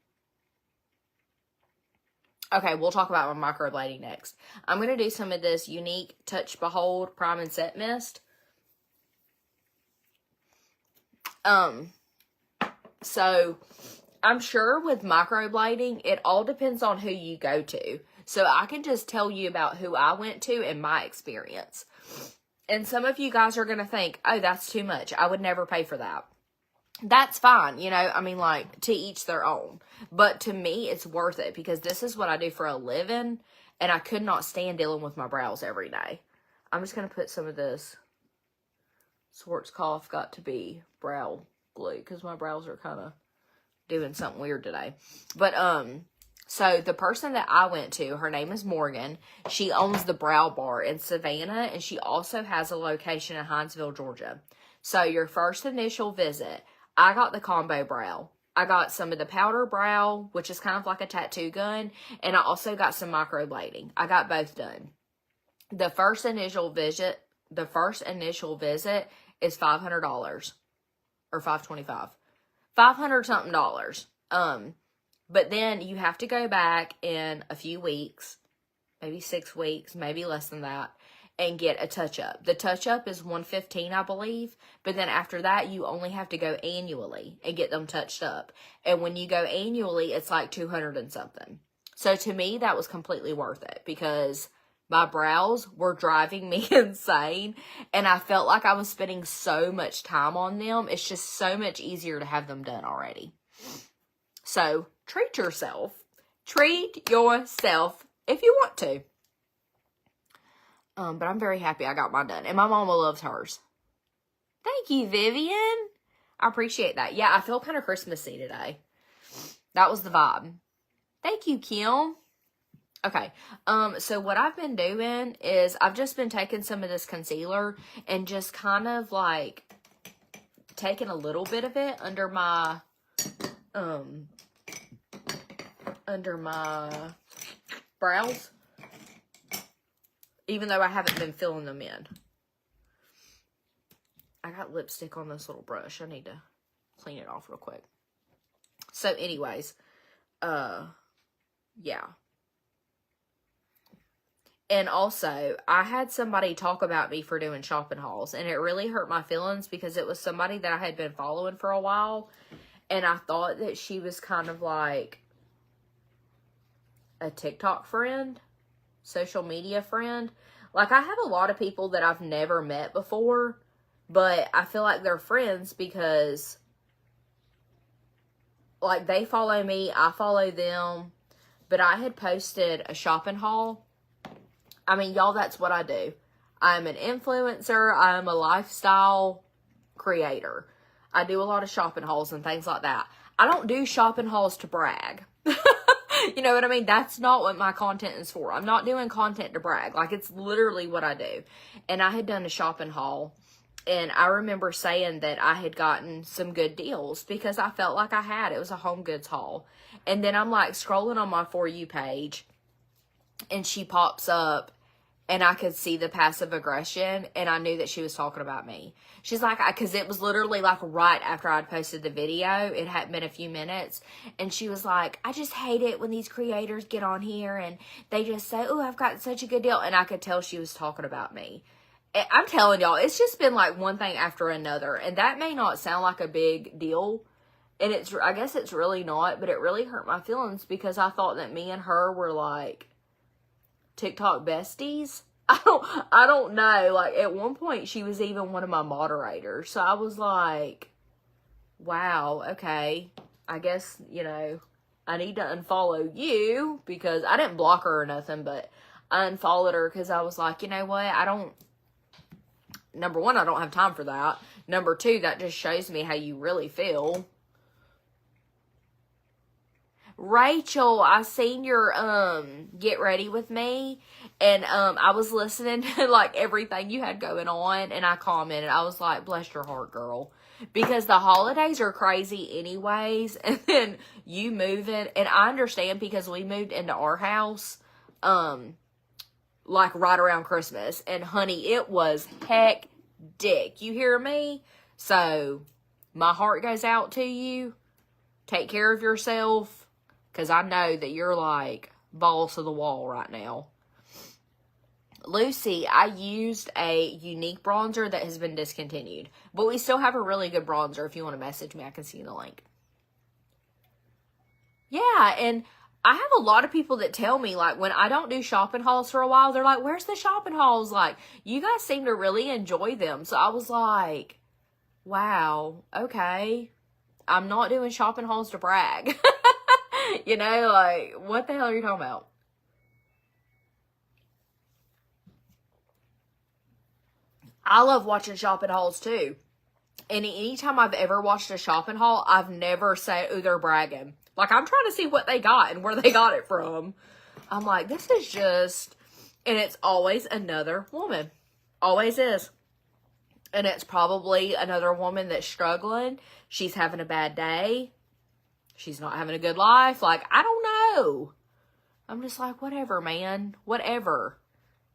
Okay, we'll talk about my microblading next. I'm going to do some of this Unique Touch Behold Prime and Set Mist. So I'm sure with microblading, it all depends on who you go to. So I can just tell you about who I went to and my experience. And some of you guys are going to think, oh, that's too much. I would never pay for that. That's fine. You know, I mean, like, to each their own. But to me, it's worth it because this is what I do for a living. And I could not stand dealing with my brows every day. I'm just going to put some of this Schwarzkopf Got to Be brow glue because my brows are kind of doing something weird today. But, so the person that I went to, her name is Morgan. She owns the Brow Bar in Savannah, and she also has a location in Hinesville, Georgia. So your first initial visit, I got the combo brow. I got some of the powder brow, which is kind of like a tattoo gun, and I also got some microblading. I got both done. The first initial visit is $500 or $525. $500 something dollars. But then you have to go back in a few weeks, maybe 6 weeks, maybe less than that, and get a touch-up. The touch-up is $115, I believe. But then after that, you only have to go annually and get them touched up. And when you go annually, it's like $200 and something. So to me, that was completely worth it because my brows were driving me insane. And I felt like I was spending so much time on them. It's just so much easier to have them done already. So treat yourself. Treat yourself if you want to. But I'm very happy I got mine done. And my mama loves hers. Thank you, Vivian. I appreciate that. Yeah, I feel kind of Christmassy today. That was the vibe. Thank you, Kim. Okay. So what I've been doing is I've just been taking some of this concealer and just kind of like taking a little bit of it under my brows. Even though I haven't been filling them in. I got lipstick on this little brush. I need to clean it off real quick. So anyways, yeah. And also, I had somebody talk about me for doing shopping hauls. And it really hurt my feelings because it was somebody that I had been following for a while. And I thought that she was kind of like a TikTok friend. Social media friend. Like, I have a lot of people that I've never met before, but I feel like they're friends because, like, they follow me, I follow them, but I had posted a shopping haul. I mean, y'all, that's what I do. I'm an influencer. I'm a lifestyle creator. I do a lot of shopping hauls and things like that. I don't do shopping hauls to brag. You know what I mean? That's not what my content is for. I'm not doing content to brag. Like, it's literally what I do. And I had done a shopping haul. And I remember saying that I had gotten some good deals because I felt like I had. It was a home goods haul. And then I'm like scrolling on my For You page. And she pops up. And I could see the passive aggression. And I knew that she was talking about me. She's like, because it was literally like right after I'd posted the video. It hadn't been a few minutes. And she was like, I just hate it when these creators get on here. And they just say, oh, I've got such a good deal. And I could tell she was talking about me. I'm telling y'all, it's just been like one thing after another. And that may not sound like a big deal. And I guess it's really not. But it really hurt my feelings because I thought that me and her were like TikTok besties. I don't know. Like, at one point, she was even one of my moderators. So I was like, wow, okay. I guess, you know, I need to unfollow you because I didn't block her or nothing, but I unfollowed her because I was like, you know what? Number one, I don't have time for that. Number two, that just shows me how you really feel. Rachel, I seen your Get Ready With Me, and I was listening to like everything you had going on, and I commented. I was like, bless your heart, girl. Because the holidays are crazy anyways. And then you move it. And I understand because we moved into our house, like right around Christmas. And honey, it was hectic. You hear me? So my heart goes out to you. Take care of yourself. Because I know that you're like balls to the wall right now. Lucy, I used a unique bronzer that has been discontinued. But we still have a really good bronzer. If you want to message me, I can see the link. Yeah, and I have a lot of people that tell me, like, when I don't do shopping hauls for a while, they're like, where's the shopping hauls? Like, you guys seem to really enjoy them. So I was like, wow, okay. I'm not doing shopping hauls to brag. You know, like, what the hell are you talking about? I love watching shopping hauls too. And anytime I've ever watched a shopping haul, I've never said, ooh, they're bragging. Like, I'm trying to see what they got and where they got it from. I'm like, this is just, and it's always another woman. Always is. And it's probably another woman that's struggling. She's having a bad day. She's not having a good life. Like, I don't know. I'm just like, whatever, man. Whatever.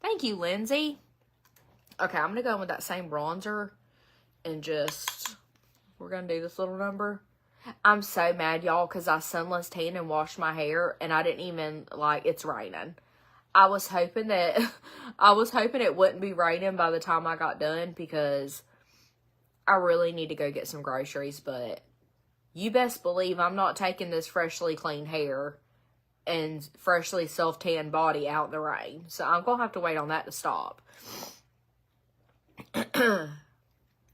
Thank you, Lindsay. Okay, I'm going to go in with that same bronzer and just, we're going to do this little number. I'm so mad, y'all, because I sunless tan and washed my hair, and I didn't even, like, it's raining. I was hoping it wouldn't be raining by the time I got done, because I really need to go get some groceries, but you best believe I'm not taking this freshly clean hair and freshly self-tanned body out in the rain. So I'm going to have to wait on that to stop.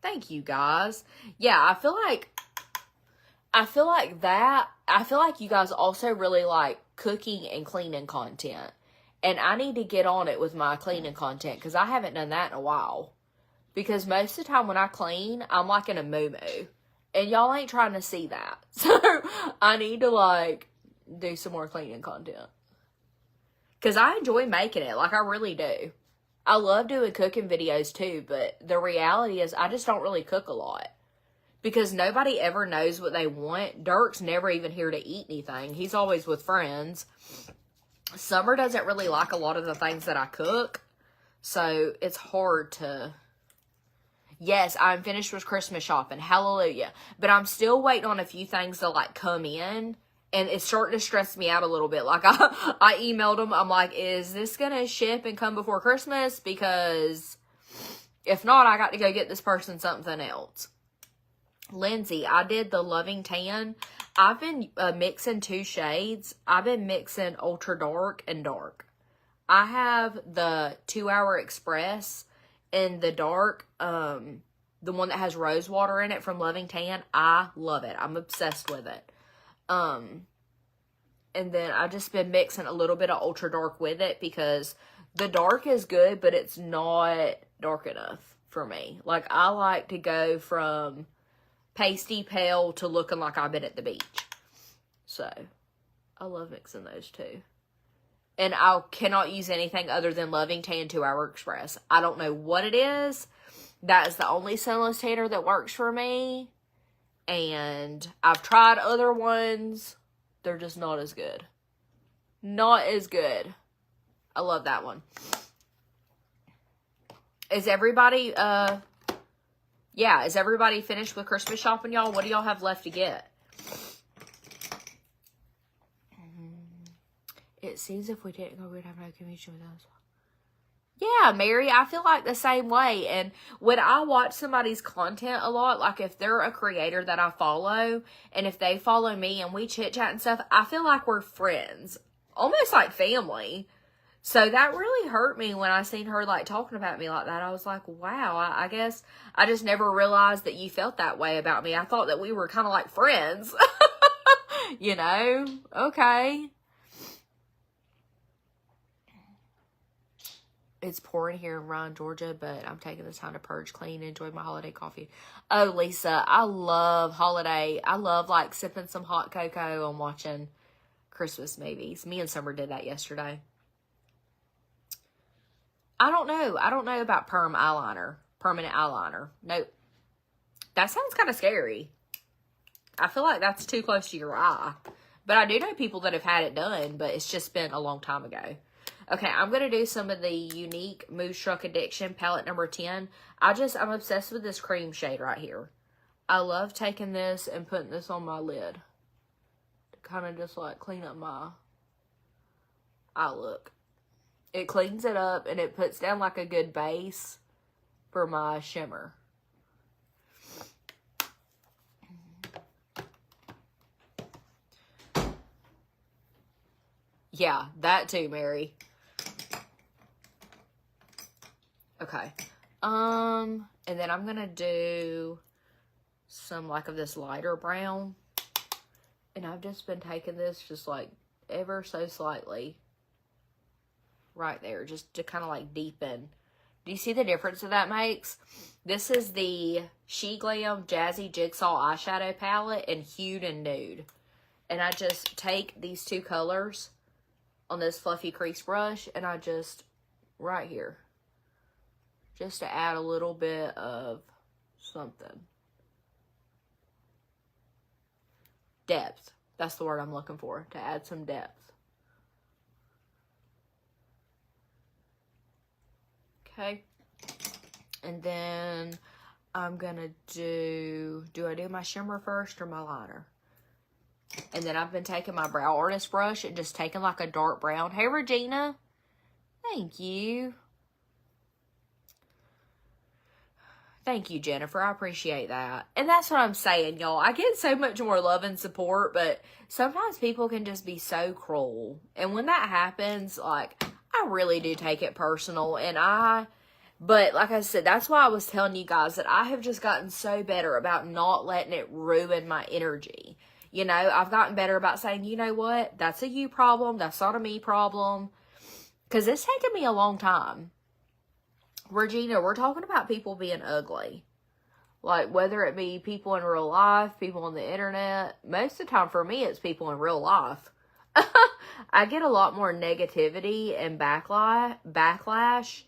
Thank you, guys. Yeah, I feel like you guys also really like cooking and cleaning content. And I need to get on it with my cleaning content, because I haven't done that in a while. Because most of the time when I clean, I'm like in a moo-moo. And y'all ain't trying to see that. So I need to like do some more cleaning content. Because I enjoy making it. Like, I really do. I love doing cooking videos too, but the reality is I just don't really cook a lot. Because nobody ever knows what they want. Dirk's never even here to eat anything. He's always with friends. Summer doesn't really like a lot of the things that I cook. So it's hard to... Yes, I'm finished with Christmas shopping. Hallelujah. But I'm still waiting on a few things to like come in. And it's starting to stress me out a little bit. Like, I emailed them. I'm like, is this going to ship and come before Christmas? Because if not, I got to go get this person something else. Lindsay, I did the Loving Tan. I've been mixing two shades. I've been mixing Ultra Dark and Dark. I have the 2 Hour Express in the dark, the one that has rose water in it from Loving Tan. I love it. I'm obsessed with it. And then I just been mixing a little bit of Ultra Dark with it, because the dark is good, but it's not dark enough for me. Like, I like to go from pasty pale to looking like I've been at the beach. So, I love mixing those two. And I cannot use anything other than Loving Tan 2 Hour Express. I don't know what it is. That is the only sunless tanner that works for me. And I've tried other ones. They're just not as good. Not as good. I love that one. Is everybody, is everybody finished with Christmas shopping, y'all? What do y'all have left to get? It seems if we didn't go, we'd have no commission with us. Yeah, Mary, I feel like the same way. And when I watch somebody's content a lot, like if they're a creator that I follow, and if they follow me and we chit chat and stuff, I feel like we're friends. Almost like family. So that really hurt me when I seen her like talking about me like that. I was like, wow, I guess I just never realized that you felt that way about me. I thought that we were kind of like friends. You know? Okay. It's pouring here in Ryan, Georgia, but I'm taking the time to purge, clean, and enjoy my holiday coffee. Oh, Lisa, I love holiday. I love, like, sipping some hot cocoa and watching Christmas movies. Me and Summer did that yesterday. I don't know. I don't know about permanent eyeliner. Nope. That sounds kind of scary. I feel like that's too close to your eye. But I do know people that have had it done, but it's just been a long time ago. Okay, I'm going to do some of the Unique Moonstruck Addiction palette number 10. I'm obsessed with this cream shade right here. I love taking this and putting this on my lid. To kind of just like clean up my eye look. It cleans it up and it puts down like a good base for my shimmer. Yeah, that too, Mary. Okay. And then I'm going to do some like of this lighter brown. And I've just been taking this just like ever so slightly. Right there, just to kind of like deepen. Do you see the difference that makes? This is the She Glam Jazzy Jigsaw Eyeshadow Palette in Hued and Nude. And I just take these two colors on this fluffy crease brush and I just, right here, just to add a little bit of something. Depth. That's the word I'm looking for, to add some depth. Okay. And then I'm going to do I do my shimmer first or my liner? And then I've been taking my Brow Artist brush and just taking like a dark brown. Hey, Regina. Thank you. Thank you, Jennifer. I appreciate that. And that's what I'm saying, y'all. I get so much more love and support, but sometimes people can just be so cruel. And when that happens, like, I really do take it personal. But like I said, that's why I was telling you guys that I have just gotten so better about not letting it ruin my energy. You know, I've gotten better about saying, you know what? That's a you problem. That's not a me problem. Because it's taken me a long time. Regina, we're talking about people being ugly. Like, whether it be people in real life, people on the internet. Most of the time for me, it's people in real life. I get a lot more negativity and backlash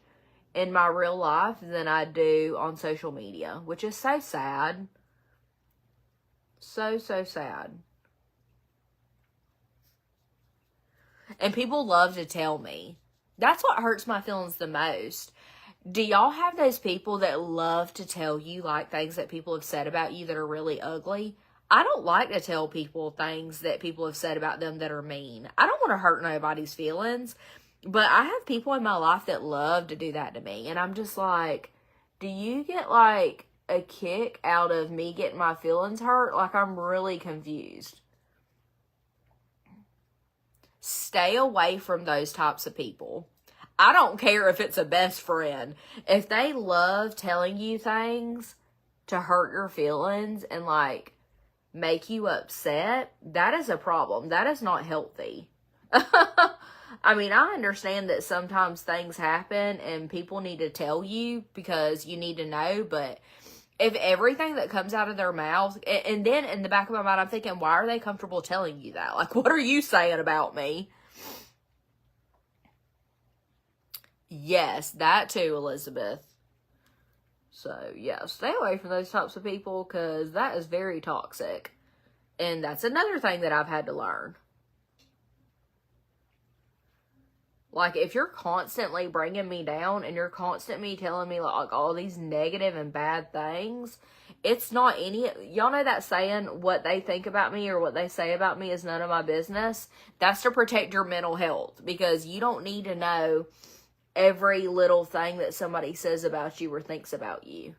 in my real life than I do on social media. Which is so sad. So, so sad. And people love to tell me. That's what hurts my feelings the most. Do y'all have those people that love to tell you like things that people have said about you that are really ugly? I don't like to tell people things that people have said about them that are mean. I don't want to hurt nobody's feelings, but I have people in my life that love to do that to me. And I'm just like, do you get like a kick out of me getting my feelings hurt? Like, I'm really confused. Stay away from those types of people. I don't care if it's a best friend. If they love telling you things to hurt your feelings and like make you upset, that is a problem. That is not healthy. I mean, I understand that sometimes things happen and people need to tell you because you need to know, but if everything that comes out of their mouth, and then in the back of my mind, I'm thinking, why are they comfortable telling you that? Like, what are you saying about me? Yes, that too, Elizabeth. So, yeah, stay away from those types of people because that is very toxic. And that's another thing that I've had to learn. Like, if you're constantly bringing me down and you're constantly telling me, like, all these negative and bad things, it's not any... Y'all know that saying, what they think about me or what they say about me is none of my business? That's to protect your mental health. Because you don't need to know every little thing that somebody says about you or thinks about you.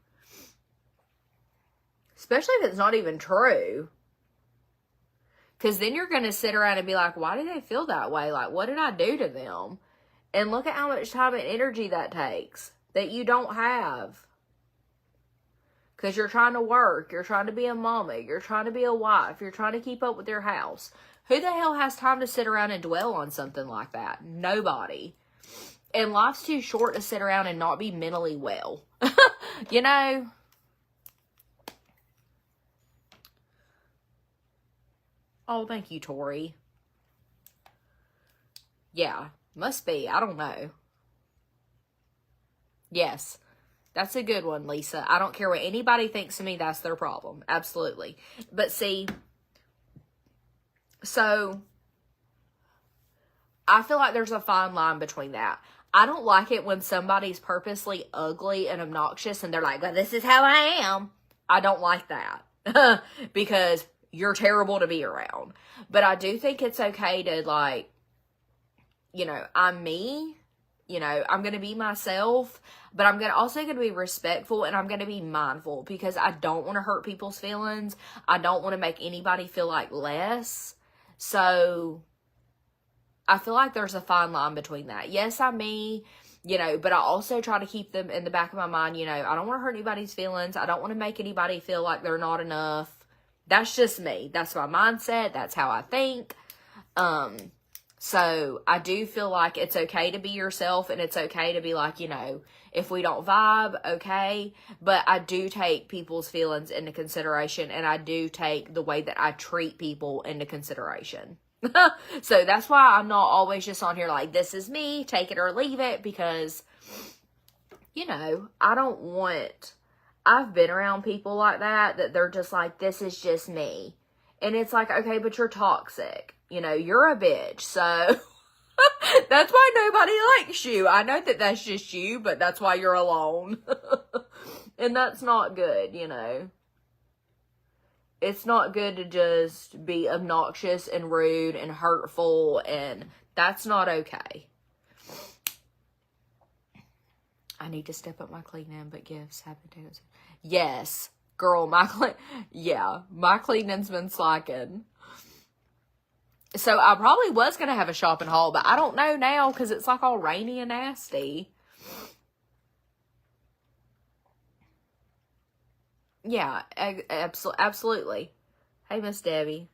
Especially if it's not even true. Because then you're going to sit around and be like, why do they feel that way? Like, what did I do to them? And look at how much time and energy that takes that you don't have. Because you're trying to work. You're trying to be a mama. You're trying to be a wife. You're trying to keep up with your house. Who the hell has time to sit around and dwell on something like that? Nobody. And life's too short to sit around and not be mentally well. You know? Oh, thank you, Tori. Yeah, must be. I don't know. Yes, That's a good one, Lisa. I don't care what anybody thinks of me. That's their problem. Absolutely. But see, so I feel like there's a fine line between that. I don't like it when somebody's purposely ugly and obnoxious and they're like, well, this is how I am. I don't like that because you're terrible to be around. But I do think it's okay to, like, you know, I'm me. You know, I'm going to be myself, but I'm also going to be respectful, and I'm going to be mindful because I don't want to hurt people's feelings. I don't want to make anybody feel like less. So I feel like there's a fine line between that. Yes, I'm me, you know, but I also try to keep them in the back of my mind. You know, I don't want to hurt anybody's feelings. I don't want to make anybody feel like they're not enough. That's just me. That's my mindset. That's how I think. So I do feel like it's okay to be yourself, and it's okay to be like, you know, if we don't vibe, okay. But I do take people's feelings into consideration, and I do take the way that I treat people into consideration. So that's why I'm not always just on here like, this is me, take it or leave it, because, you know, I've been around people like that they're just like, this is just me. And it's like, okay, but you're toxic. You know, you're a bitch. So that's why nobody likes you. I know that that's just you, but that's why you're alone. And that's not good, you know. It's not good to just be obnoxious and rude and hurtful, and that's not okay. I need to step up my cleaning, but gifts have been taken. Yes, girl, my cleaning's been slacking. So I probably was going to have a shopping haul, but I don't know now because it's like all rainy and nasty. Yeah, absolutely. Hey, Miss Debbie.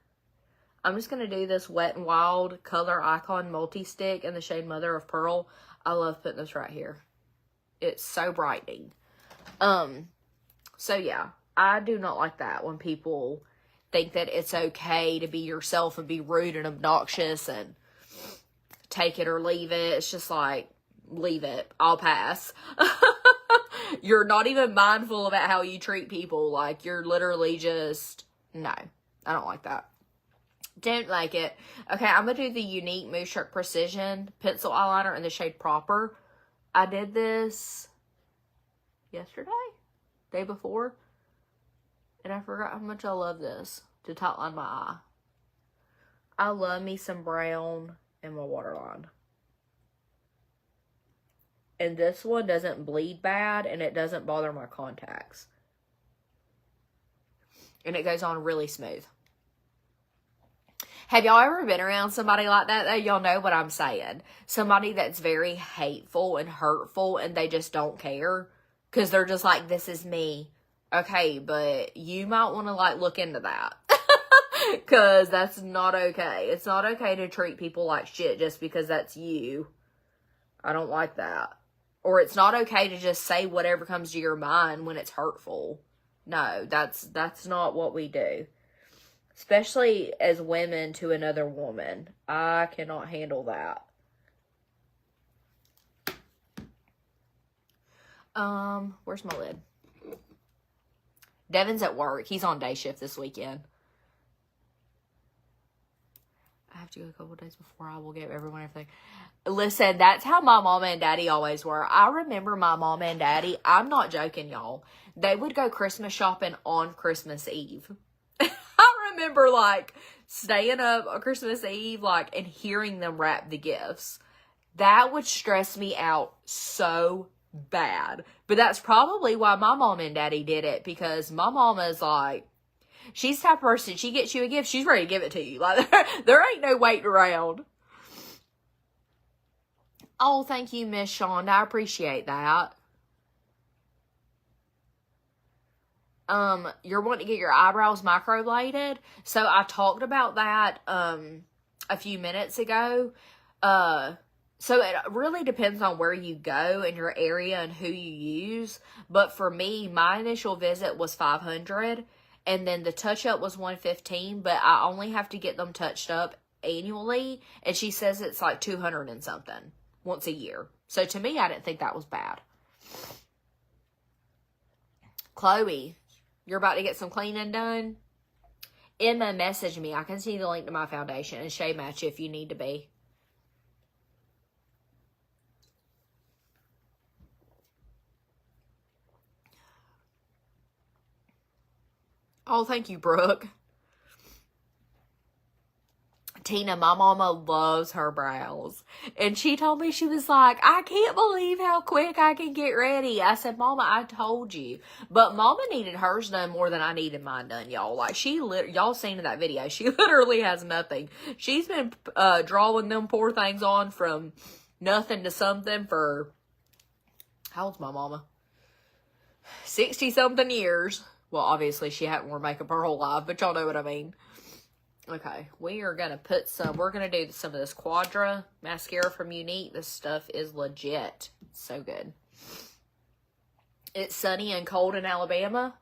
I'm just going to do this Wet n Wild Color Icon Multi-Stick in the shade Mother of Pearl. I love putting this right here. It's so brightening. So yeah, I do not like that when people think that it's okay to be yourself and be rude and obnoxious and take it or leave it. It's just like, leave it. I'll pass. You're not even mindful about how you treat people. Like, you're literally just, no, I don't like that. Don't like it. Okay, I'm going to do the Unique Moonstruck Precision Pencil Eyeliner in the shade Proper. I did this yesterday? Day before? And I forgot how much I love this to top line my eye. I love me some brown in my waterline. And this one doesn't bleed bad, and it doesn't bother my contacts. And it goes on really smooth. Have y'all ever been around somebody like that, though? Y'all know what I'm saying. Somebody that's very hateful and hurtful, and they just don't care. Because they're just like, this is me. Okay, but you might want to, like, look into that. Because that's not okay. It's not okay to treat people like shit just because that's you. I don't like that. Or it's not okay to just say whatever comes to your mind when it's hurtful. No, that's not what we do. Especially as women to another woman. I cannot handle that. Where's my lid? Devin's at work. He's on day shift this weekend. I have to go a couple days before. I will give everyone everything. Listen, that's how my mama and daddy always were. I remember my mama and daddy. I'm not joking, y'all. They would go Christmas shopping on Christmas Eve. I remember, like, staying up on Christmas Eve, like, and hearing them wrap the gifts. That would stress me out so bad. But that's probably why my mom and daddy did it, because my mama's like, she's the type of person, she gets you a gift, she's ready to give it to you. Like, there ain't no waiting around. Oh, thank you, Miss Shonda. I appreciate that. You're wanting to get your eyebrows microbladed. So I talked about that, a few minutes ago. So it really depends on where you go and your area and who you use. But for me, my initial visit was $500, and then the touch-up was $115, but I only have to get them touched up annually, and she says it's like $200 and something once a year. So to me, I didn't think that was bad. Chloe, you're about to get some cleaning done? Emma, message me. I can see the link to my foundation and shade match if you need to be. Oh, thank you, Brooke. Tina, my mama loves her brows. And she told me, she was like, I can't believe how quick I can get ready. I said, Mama, I told you. But Mama needed hers done more than I needed mine done, y'all. Like, y'all seen in that video, she literally has nothing. She's been drawing them poor things on from nothing to something for, how old's my mama? 60-something years. Well, obviously, she hadn't worn makeup her whole life, but y'all know what I mean. Okay, we are going to put some, we're going to do some of this Quadra mascara from Unique. This stuff is legit. So good. It's sunny and cold in Alabama.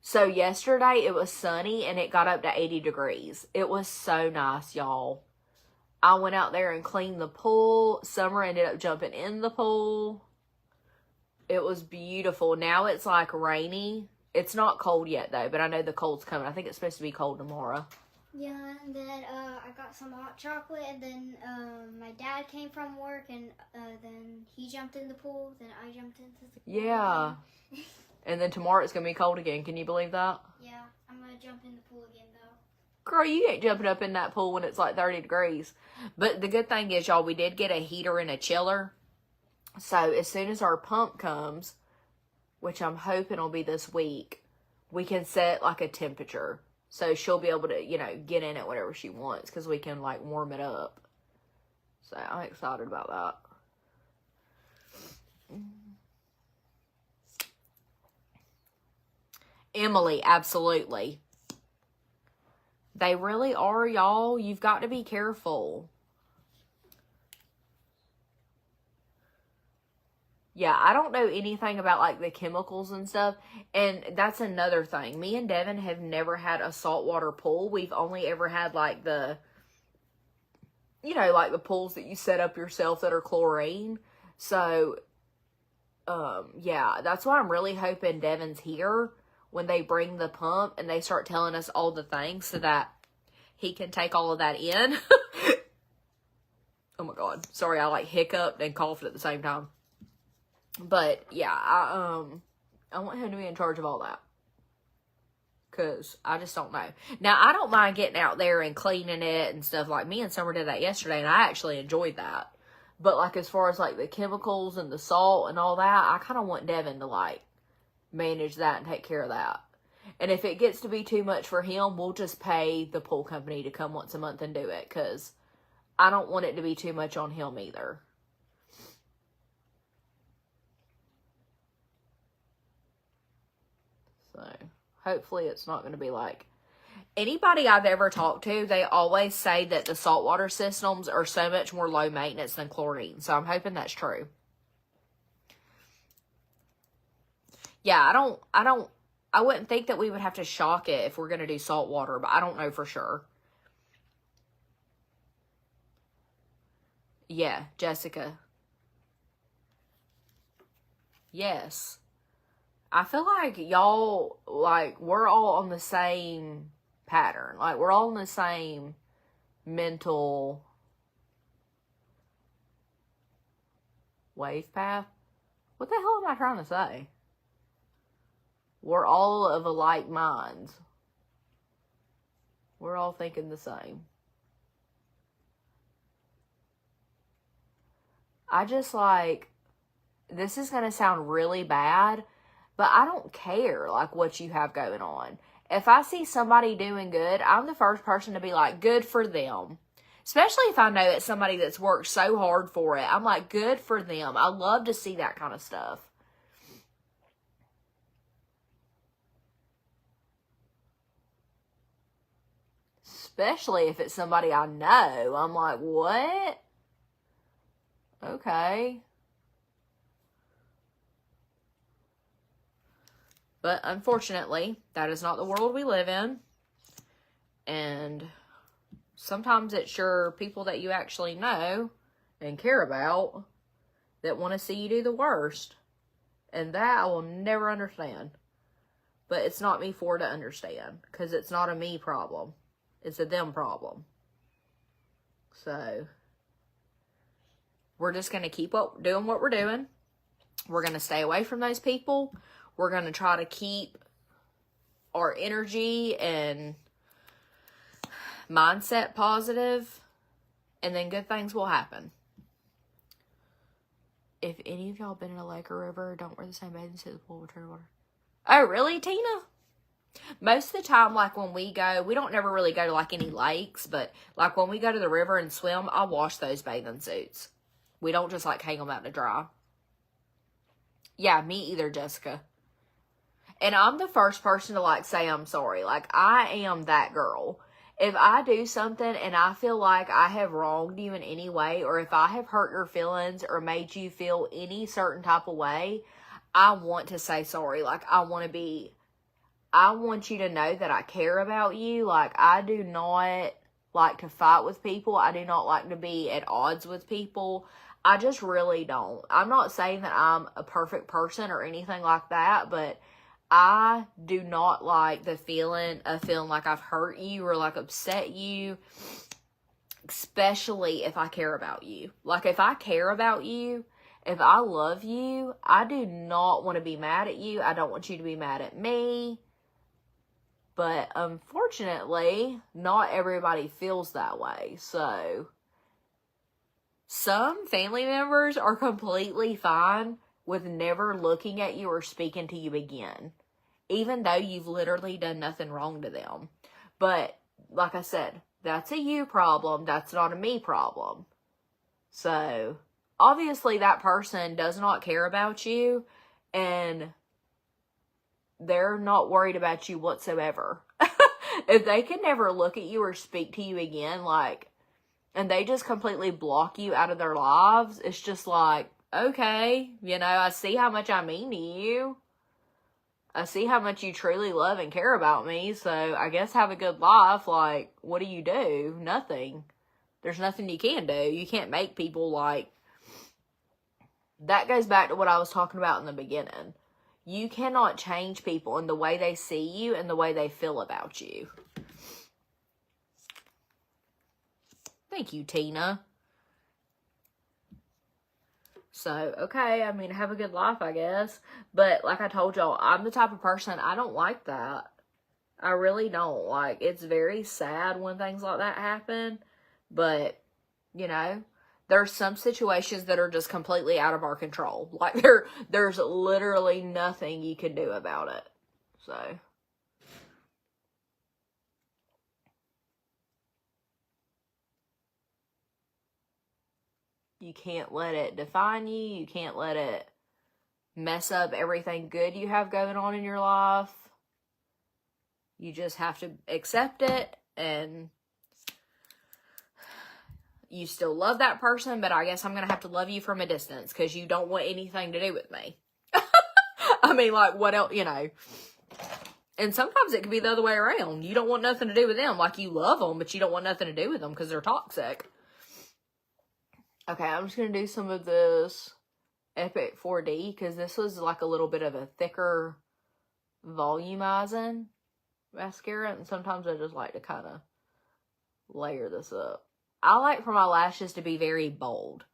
So yesterday it was sunny and it got up to 80 degrees. It was so nice, y'all. I went out there and cleaned the pool. Summer ended up jumping in the pool. It was beautiful. Now it's like rainy. It's not cold yet, though, but I know the cold's coming. I think it's supposed to be cold tomorrow. Yeah, and then I got some hot chocolate, and then my dad came from work, and then he jumped in the pool, then I jumped into the pool. Yeah. And then tomorrow it's going to be cold again. Can you believe that? Yeah, I'm going to jump in the pool again, though. Girl, you ain't jumping up in that pool when it's like 30 degrees. But the good thing is, y'all, we did get a heater and a chiller. So as soon as our pump comes, which I'm hoping will be this week, we can set like a temperature. So she'll be able to, you know, get in it whenever she wants because we can like warm it up. So I'm excited about that. Emily, absolutely. They really are, y'all. You've got to be careful. Yeah, I don't know anything about, like, the chemicals and stuff, and that's another thing. Me and Devin have never had a saltwater pool. We've only ever had, like, the, you know, like the pools that you set up yourself that are chlorine. So, yeah, that's why I'm really hoping Devin's here when they bring the pump and they start telling us all the things so that he can take all of that in. Oh, my God. Sorry, I, like, hiccuped and coughed at the same time. But, yeah, I want him to be in charge of all that. Because I just don't know. Now, I don't mind getting out there and cleaning it and stuff. Like, me and Summer did that yesterday, and I actually enjoyed that. But, like, as far as, like, the chemicals and the salt and all that, I kind of want Devin to, like, manage that and take care of that. And if it gets to be too much for him, we'll just pay the pool company to come once a month and do it. Because I don't want it to be too much on him either. So, hopefully it's not going to be like... Anybody I've ever talked to, they always say that the saltwater systems are so much more low maintenance than chlorine. So, I'm hoping that's true. Yeah, I wouldn't think that we would have to shock it if we're going to do saltwater, but I don't know for sure. Yeah, Jessica. Yes. I feel like y'all, like, we're all on the same pattern. Like, we're all on the same mental wave path. What the hell am I trying to say? We're all of alike minds. We're all thinking the same. I just, like, this is going to sound really bad, but I don't care, like, what you have going on. If I see somebody doing good, I'm the first person to be like, good for them. Especially if I know it's somebody that's worked so hard for it. I'm like, good for them. I love to see that kind of stuff. Especially if it's somebody I know. I'm like, what? Okay. But unfortunately, that is not the world we live in. And sometimes it's your people that you actually know and care about that want to see you do the worst. And that I will never understand. But it's not me for to understand. Because it's not a me problem. It's a them problem. So, we're just going to keep doing what we're doing. We're going to stay away from those people. We're going to try to keep our energy and mindset positive. And then good things will happen. If any of y'all been in a lake or river, don't wear the same bathing suit as the pool with water. Oh, really, Tina? Most of the time, like, when we go, we don't never really go to, like, any lakes, but, like, when we go to the river and swim, I wash those bathing suits. We don't just, like, hang them out to dry. Yeah, me either, Jessica. And I'm the first person to, like, say I'm sorry. Like, I am that girl. If I do something and I feel like I have wronged you in any way, or if I have hurt your feelings or made you feel any certain type of way, I want to say sorry. Like, I want you to know that I care about you. Like, I do not like to fight with people. I do not like to be at odds with people. I just really don't. I'm not saying that I'm a perfect person or anything like that, but I do not like the feeling of feeling like I've hurt you or like upset you, especially if I care about you. Like, if I care about you, if I love you, I do not want to be mad at you. I don't want you to be mad at me. But unfortunately, not everybody feels that way. So, some family members are completely fine with never looking at you or speaking to you again, even though you've literally done nothing wrong to them. But, like I said, that's a you problem. That's not a me problem. So, obviously that person does not care about you, and they're not worried about you whatsoever. If they can never look at you or speak to you again, like, and they just completely block you out of their lives, it's just like, okay, you know, I see how much I mean to you. I see how much you truly love and care about me, so I guess have a good life. Like, what do you do? Nothing. There's nothing you can do. You can't make people, like, that goes back to what I was talking about in the beginning. You cannot change people in the way they see you and the way they feel about you. Thank you, Tina. So, okay, I mean, have a good life, I guess. But, like I told y'all, I'm the type of person, I don't like that. I really don't. Like, it's very sad when things like that happen. But, you know, there's some situations that are just completely out of our control. Like, there's literally nothing you can do about it. So, you can't let it define you. You can't let it mess up everything good you have going on in your life. You just have to accept it, and you still love that person, but I guess I'm going to have to love you from a distance because you don't want anything to do with me. I mean, like, what else, you know? And sometimes it could be the other way around. You don't want nothing to do with them. Like, you love them, but you don't want nothing to do with them because they're toxic. Okay, I'm just going to do some of this Epic 4D because this was like a little bit of a thicker volumizing mascara, and sometimes I just like to kind of layer this up. I like for my lashes to be very bold.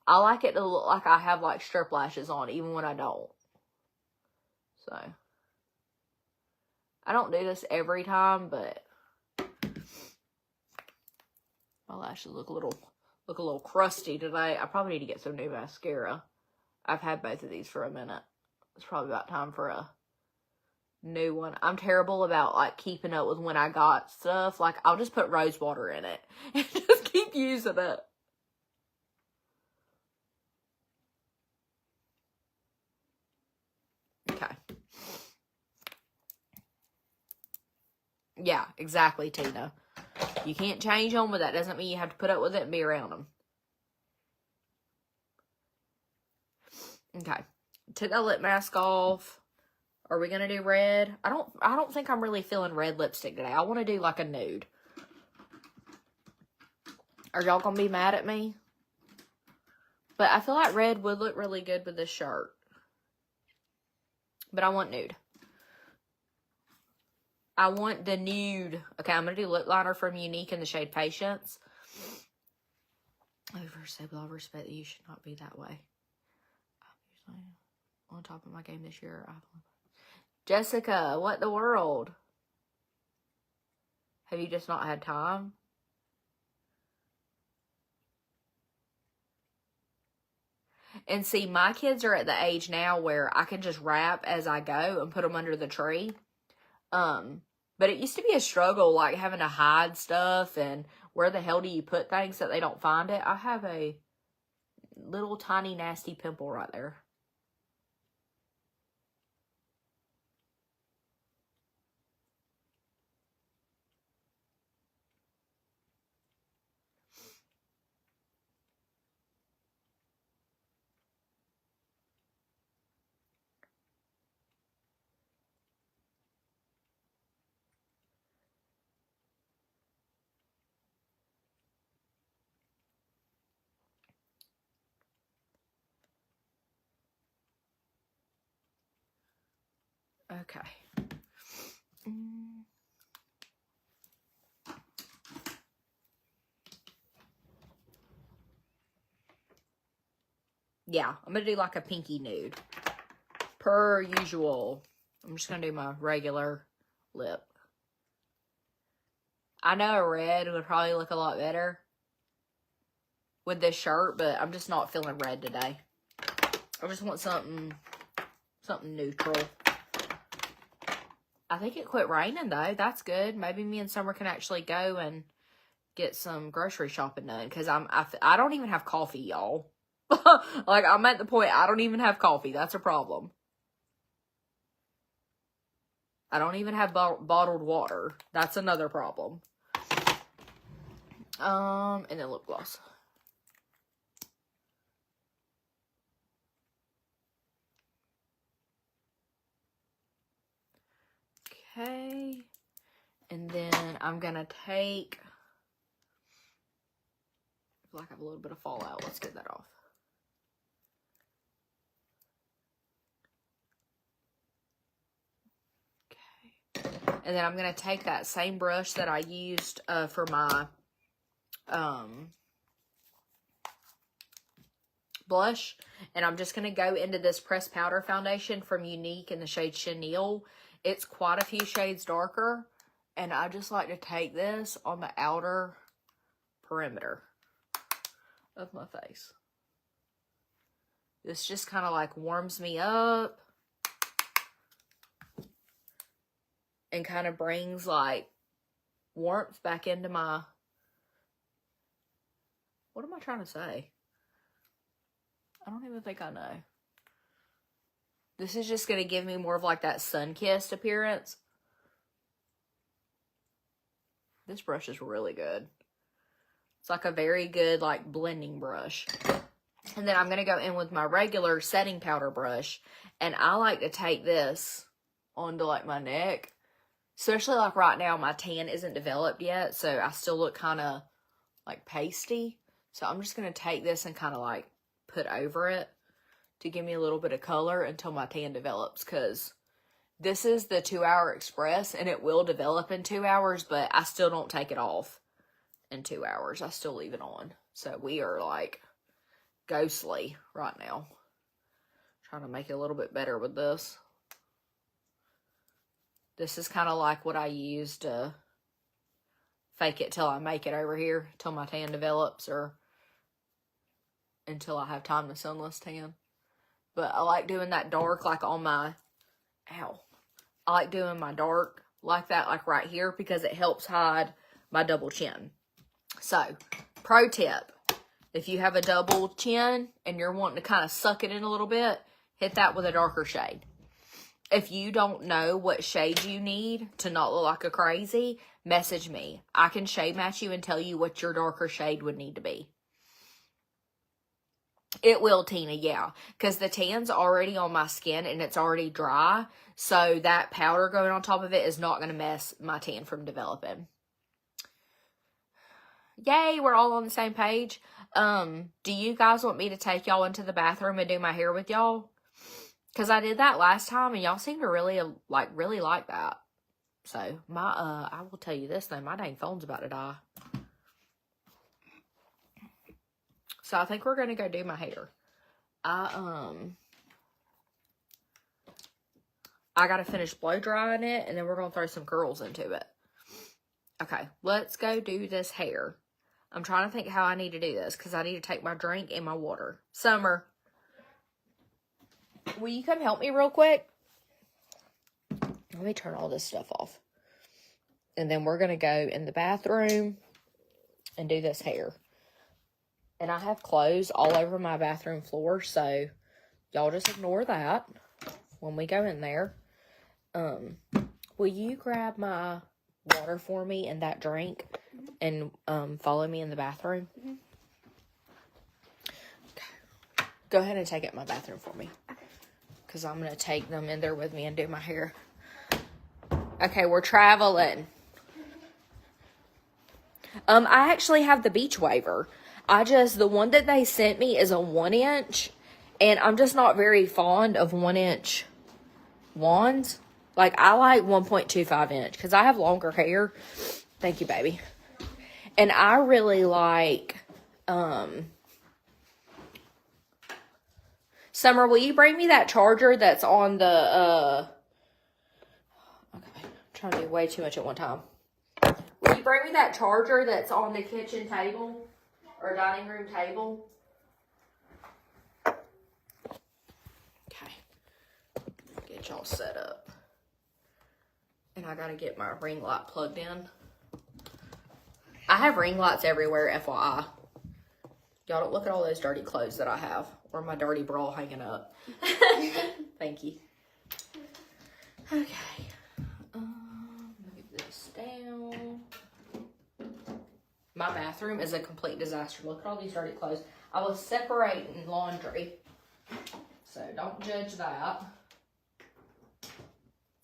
I like it to look like I have like strip lashes on even when I don't. So, I don't do this every time, but my lashes look a little crusty today. I probably need to get some new mascara. I've had both of these for a minute. It's probably about time for a new one. I'm terrible about like keeping up with when I got stuff. Like, I'll just put rose water in it and just keep using it. Okay. Yeah, exactly, Tina. You can't change them, but that doesn't mean you have to put up with it and be around them. Okay. Took that lip mask off. Are we going to do red? I don't think I'm really feeling red lipstick today. I want to do like a nude. Are y'all going to be mad at me? But I feel like red would look really good with this shirt. But I want nude. I want the nude. Okay, I'm going to do lip liner from Unique in the shade Patience. Overstable, I respect that you should not be that way. I'm usually on top of my game this year. Jessica, what the world? Have you just not had time? And see, my kids are at the age now where I can just wrap as I go and put them under the tree. But it used to be a struggle, like having to hide stuff and where the hell do you put things that they don't find it. I have a little tiny nasty pimple right there. Okay. Yeah, I'm going to do like a pinky nude. Per usual. I'm just going to do my regular lip. I know a red would probably look a lot better with this shirt, but I'm just not feeling red today. I just want something neutral. I think it quit raining though. That's good. Maybe me and Summer can actually go and get some grocery shopping done because I don't even have coffee, y'all. Like, I'm at the point I don't even have coffee. That's a problem. I don't even have bottled water. That's another problem. And then lip gloss. Okay. And then I'm gonna take, I feel like I have a little bit of fallout. Let's get that off. Okay. And then I'm gonna take that same brush that I used for my blush, and I'm just gonna go into this pressed powder foundation from Unique in the shade Chenille. It's quite a few shades darker, and I just like to take this on the outer perimeter of my face. This just kind of like warms me up and kind of brings like warmth back into my, what am I trying to say? I don't even think I know. This is just going to give me more of like that sun-kissed appearance. This brush is really good. It's like a very good like blending brush. And then I'm going to go in with my regular setting powder brush. And I like to take this onto like my neck. Especially like right now my tan isn't developed yet. So I still look kind of like pasty. So I'm just going to take this and kind of like put over it to give me a little bit of color until my tan develops, because this is the 2 Hour Express and it will develop in 2 hours, but I still don't take it off in 2 hours. I still leave it on. So we are like ghostly right now. Trying to make it a little bit better with this. This is kind of like what I use to fake it till I make it over here, till my tan develops, or until I have time to sunless tan. But I like doing that dark like on my, ow. I like doing my dark like that, like right here, because it helps hide my double chin. So, pro tip, if you have a double chin and you're wanting to kind of suck it in a little bit, hit that with a darker shade. If you don't know what shade you need to not look like a crazy, message me. I can shade match you and tell you what your darker shade would need to be. It will, Tina, yeah. Because the tan's already on my skin and it's already dry. So that powder going on top of it is not going to mess my tan from developing. Yay, we're all on the same page. Do you guys want me to take y'all into the bathroom and do my hair with y'all? Because I did that last time, and y'all seem to really like that. So, I will tell you this, though. My dang phone's about to die. So, I think we're going to go do my hair. I got to finish blow drying it, and then we're going to throw some curls into it. Okay, let's go do this hair. I'm trying to think how I need to do this, because I need to take my drink and my water. Summer, will you come help me real quick? Let me turn all this stuff off. And then we're going to go in the bathroom and do this hair. And I have clothes all over my bathroom floor, so y'all just ignore that when we go in there. Will you grab my water for me and that drink and follow me in the bathroom? Mm-hmm. Okay. Go ahead and take it in my bathroom for me, because I'm going to take them in there with me and do my hair. Okay, we're traveling. I actually have the beach waiver. The one that they sent me is a 1 inch, and I'm just not very fond of 1 inch wands. Like, I like 1.25 inch, because I have longer hair. Thank you, baby. And I really like, Summer, will you bring me that charger that's on the, okay, I'm trying to do way too much at one time. Will you bring me that charger that's on the kitchen table or dining room table? Okay. Get y'all set up. And I gotta get my ring light plugged in. I have ring lights everywhere, FYI. Y'all don't look at all those dirty clothes that I have, or my dirty bra hanging up. Thank you. Okay. Move this down. My bathroom is a complete disaster. Look at all these dirty clothes. I was separating laundry, so don't judge that.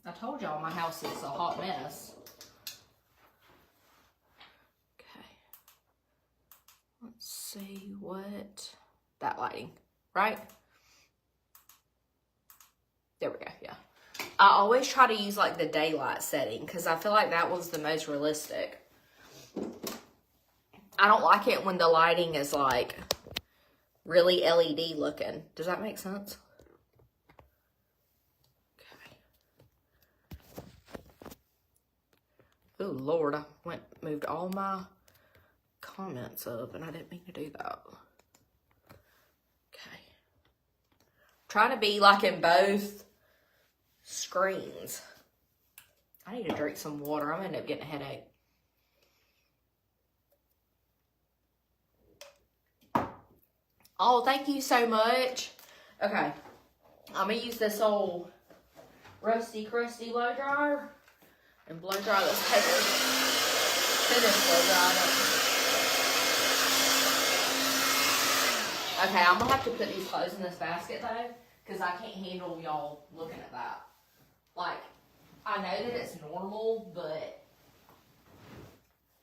I told y'all my house is a hot mess. Okay. Let's see what... That lighting, right? There we go, yeah. I always try to use like the daylight setting, because I feel like that was the most realistic. I don't like it when the lighting is like really LED looking. Does that make sense? Oh, Lord, I moved all my comments up, and I didn't mean to do that. Okay. I'm trying to be like in both screens. I need to drink some water. I'm going to end up getting a headache. Oh, thank you so much. Okay. I'm going to use this old rusty, crusty blow dryer and blow dry this hair. Finish blow drying it. Okay, I'm going to have to put these clothes in this basket, though, because I can't handle y'all looking at that. Like, I know that it's normal, but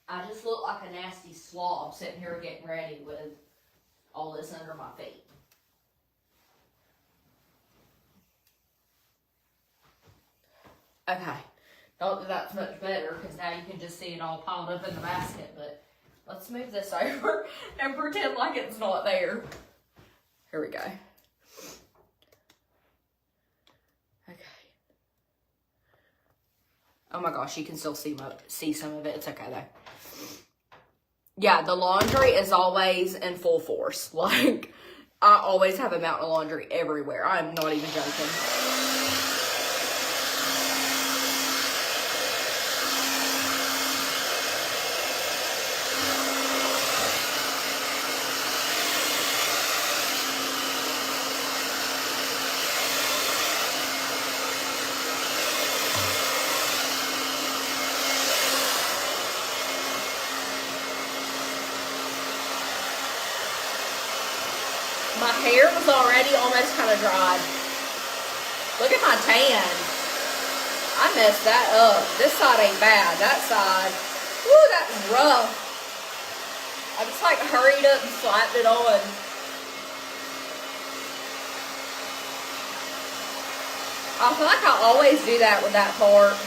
I just look like a nasty slob sitting here getting ready with all this under my feet. Okay. Not that that's much better, because now you can just see it all piled up in the basket, but let's move this over and pretend like it's not there. Here we go. Okay. Oh my gosh, you can still see some of it. It's okay though. Yeah, the laundry is always in full force. Like, I always have a mountain of laundry everywhere. I'm not even joking. My hair was already almost kind of dried. Look at my tan. I messed that up. This side ain't bad. That side, woo, that's rough. I just like hurried up and slapped it on. I feel like I always do that with that part.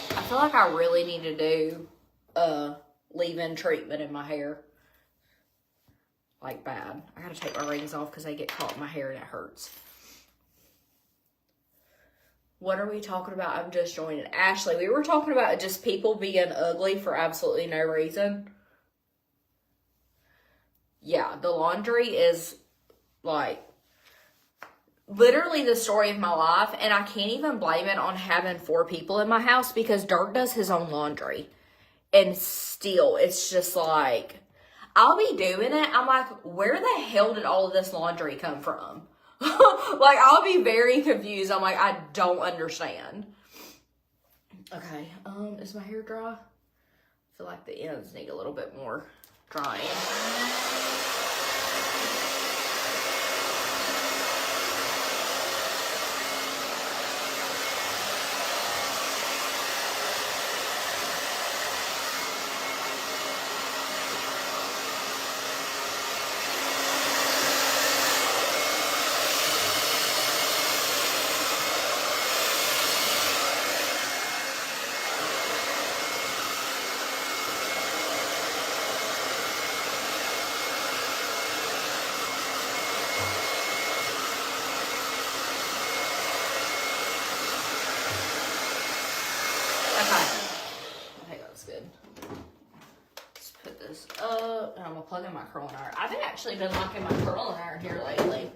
I feel like I really need to do a leave-in treatment in my hair. Like bad. I gotta take my rings off because they get caught in my hair and it hurts. What are we talking about? I'm just joining. Ashley, we were talking about just people being ugly for absolutely no reason. Yeah, the laundry is like literally the story of my life, and I can't even blame it on having 4 people in my house because Dirk does his own laundry. And still, it's just like, I'll be doing it. I'm like, where the hell did all of this laundry come from? Like, I'll be very confused. I'm like, I don't understand. Okay, is my hair dry? I feel like the ends need a little bit more drying. Plug in my curling iron. I've actually been liking my curling iron here lately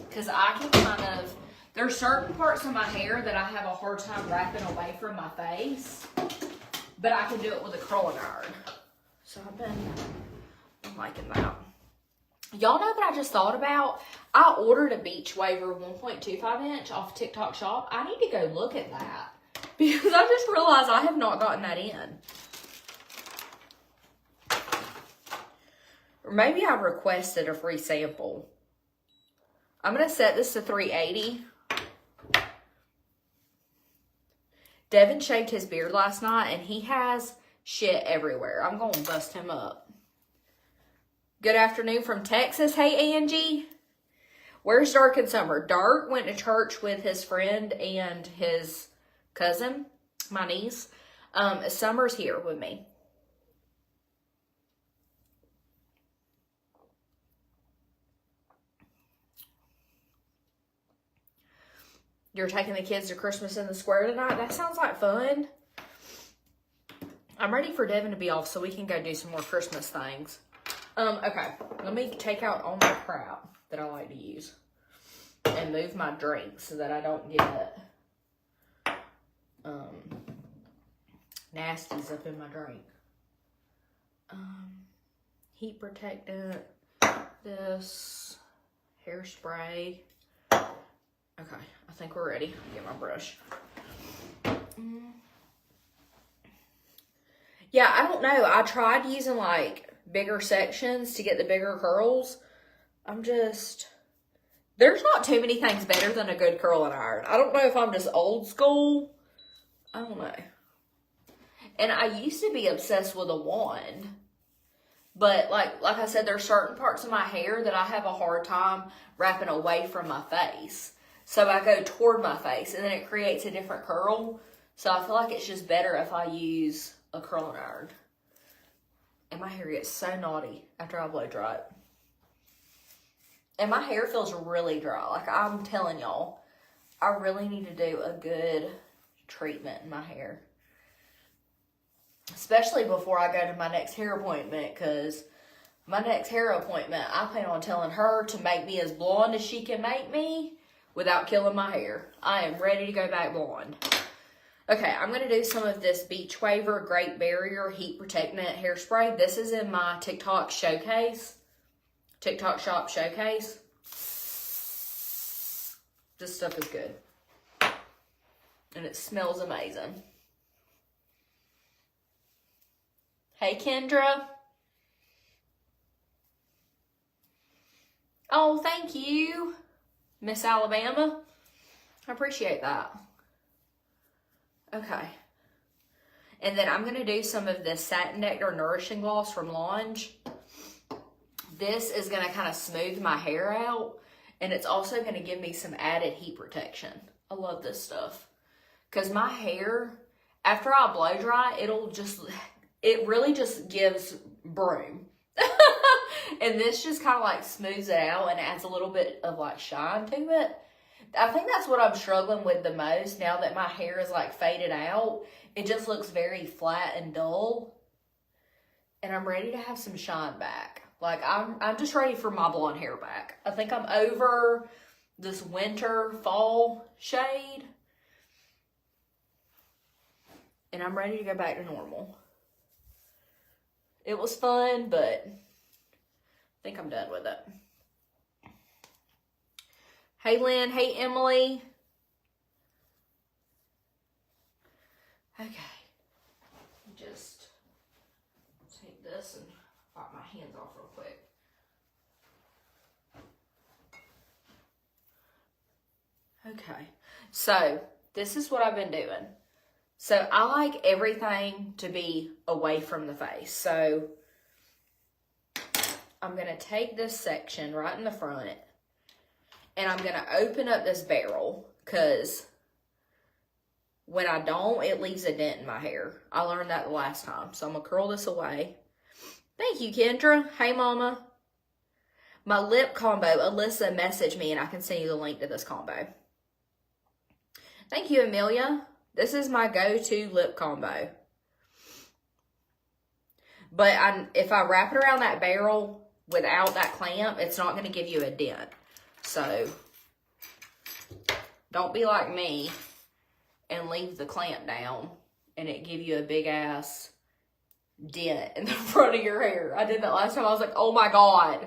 because I can kind of, there's certain parts of my hair that I have a hard time wrapping away from my face, but I can do it with a curling iron. So I've been liking that. Y'all know what I just thought about? I ordered a beach waver 1.25 inch off TikTok shop. I need to go look at that because I just realized I have not gotten that in. Or maybe I requested a free sample. I'm going to set this to 380. Devin shaved his beard last night and he has shit everywhere. I'm going to bust him up. Good afternoon from Texas. Hey, Angie. Where's Dark and Summer? Dark went to church with his friend and his cousin, my niece. Summer's here with me. You're taking the kids to Christmas in the Square tonight? That sounds like fun. I'm ready for Devin to be off so we can go do some more Christmas things. Okay. Let me take out all my crap that I like to use. And move my drink so that I don't get nasties up in my drink. Heat protectant. This. Hairspray. Okay, I think we're ready. Get my brush. Yeah, I don't know. I tried using like bigger sections to get the bigger curls. There's not too many things better than a good curling iron. I don't know if I'm just old school. I don't know. And I used to be obsessed with a wand. But like I said, there's certain parts of my hair that I have a hard time wrapping away from my face. So I go toward my face and then it creates a different curl. So I feel like it's just better if I use a curling iron. And my hair gets so naughty after I blow dry it. And my hair feels really dry. Like I'm telling y'all, I really need to do a good treatment in my hair. Especially before I go to my next hair appointment, because my next hair appointment, I plan on telling her to make me as blonde as she can make me without killing my hair. I am ready to go back blonde. Okay, I'm going to do some of this Beach Waver Great Barrier Heat Protectant Hairspray. This is in my TikTok shop showcase. This stuff is good. And it smells amazing. Hey, Kendra. Oh, thank you, Miss Alabama. I appreciate that. Okay. And then I'm going to do some of this Satin Nectar Nourishing Gloss from Launch. This is going to kind of smooth my hair out. And it's also going to give me some added heat protection. I love this stuff. Because my hair, after I blow dry, it really just gives broom. And this just kind of like smooths it out and adds a little bit of like shine to it. I think that's what I'm struggling with the most now that my hair is like faded out. It just looks very flat and dull. And I'm ready to have some shine back. Like I'm just ready for my blonde hair back. I think I'm over this winter fall shade. And I'm ready to go back to normal. It was fun, but I think I'm done with it. Hey, Lynn. Hey, Emily. Okay. Just take this and wipe my hands off real quick. Okay. So, this is what I've been doing. So, I like everything to be away from the face. So, I'm going to take this section right in the front. And I'm going to open up this barrel because when I don't, it leaves a dent in my hair. I learned that the last time. So I'm going to curl this away. Thank you, Kendra. Hey, Mama. My lip combo, Alyssa messaged me and I can send you the link to this combo. Thank you, Amelia. This is my go-to lip combo. But if I wrap it around that barrel without that clamp, it's not going to give you a dent. So, don't be like me and leave the clamp down and it give you a big ass dent in the front of your hair. I did that last time. I was like, oh my God.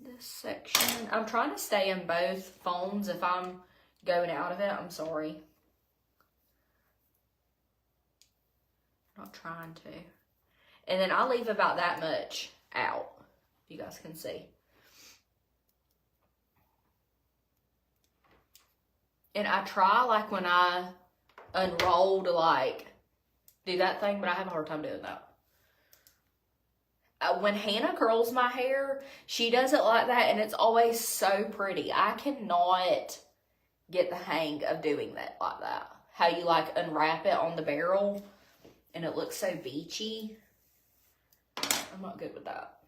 This section, I'm trying to stay in both phones. If I'm going out of it, I'm sorry. I'm not trying to. And then I'll leave about that much out. You guys can see. And I try, like, when I unroll to, like, do that thing, but I have a hard time doing that. When Hannah curls my hair, she does it like that, and it's always so pretty. I cannot get the hang of doing that like that. How you, like, unwrap it on the barrel, and it looks so beachy. I'm not good with that.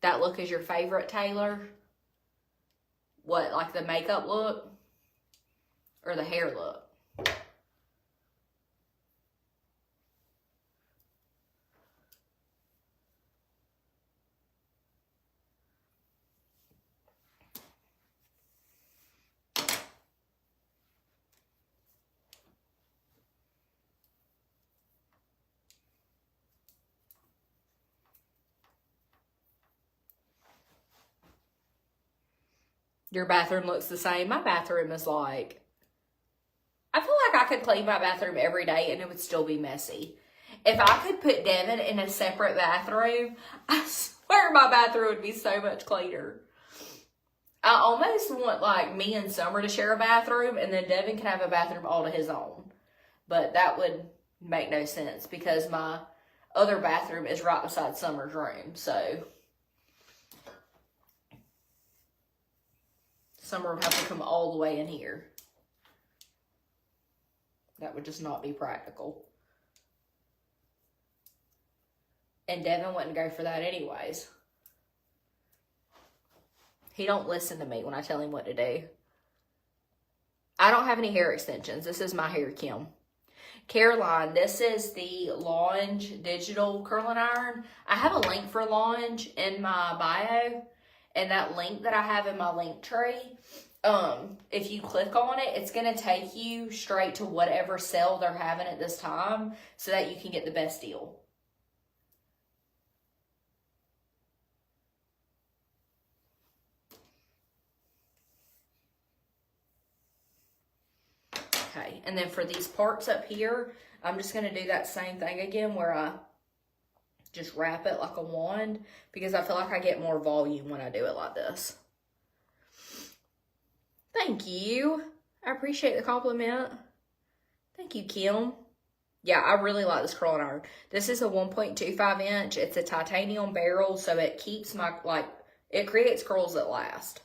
That look is your favorite, Taylor? What, like the makeup look? Or the hair look? Your bathroom looks the same. My bathroom is like, I feel like I could clean my bathroom every day and it would still be messy. If I could put Devin in a separate bathroom, I swear my bathroom would be so much cleaner. I almost want like me and Summer to share a bathroom and then Devin can have a bathroom all to his own. But that would make no sense because my other bathroom is right beside Summer's room. So Summer would have to come all the way in here. That would just not be practical. And Devin wouldn't go for that anyways. He don't listen to me when I tell him what to do. I don't have any hair extensions. This is my hair, Kim. Caroline, this is the Longe Digital Curling Iron. I have a link for Longe in my bio, and that link that I have in my link tree, if you click on it, it's going to take you straight to whatever sale they're having at this time so that you can get the best deal. Okay, and then for these parts up here, I'm just going to do that same thing again where I just wrap it like a wand because I feel like I get more volume when I do it like this. Thank you. I appreciate the compliment. Thank you, Kim. Yeah, I really like this curling iron. This is a 1.25 inch. It's a titanium barrel, so it keeps my, it creates curls that last.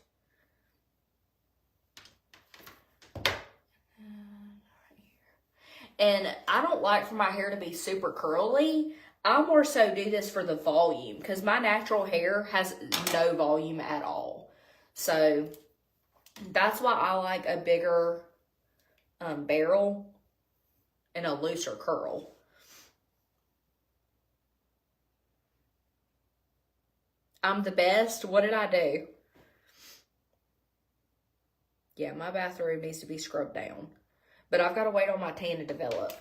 And I don't like for my hair to be super curly. I more so do this for the volume because my natural hair has no volume at all. So that's why I like a bigger barrel and a looser curl. I'm the best. What did I do? Yeah, my bathroom needs to be scrubbed down. But I've got to wait on my tan to develop.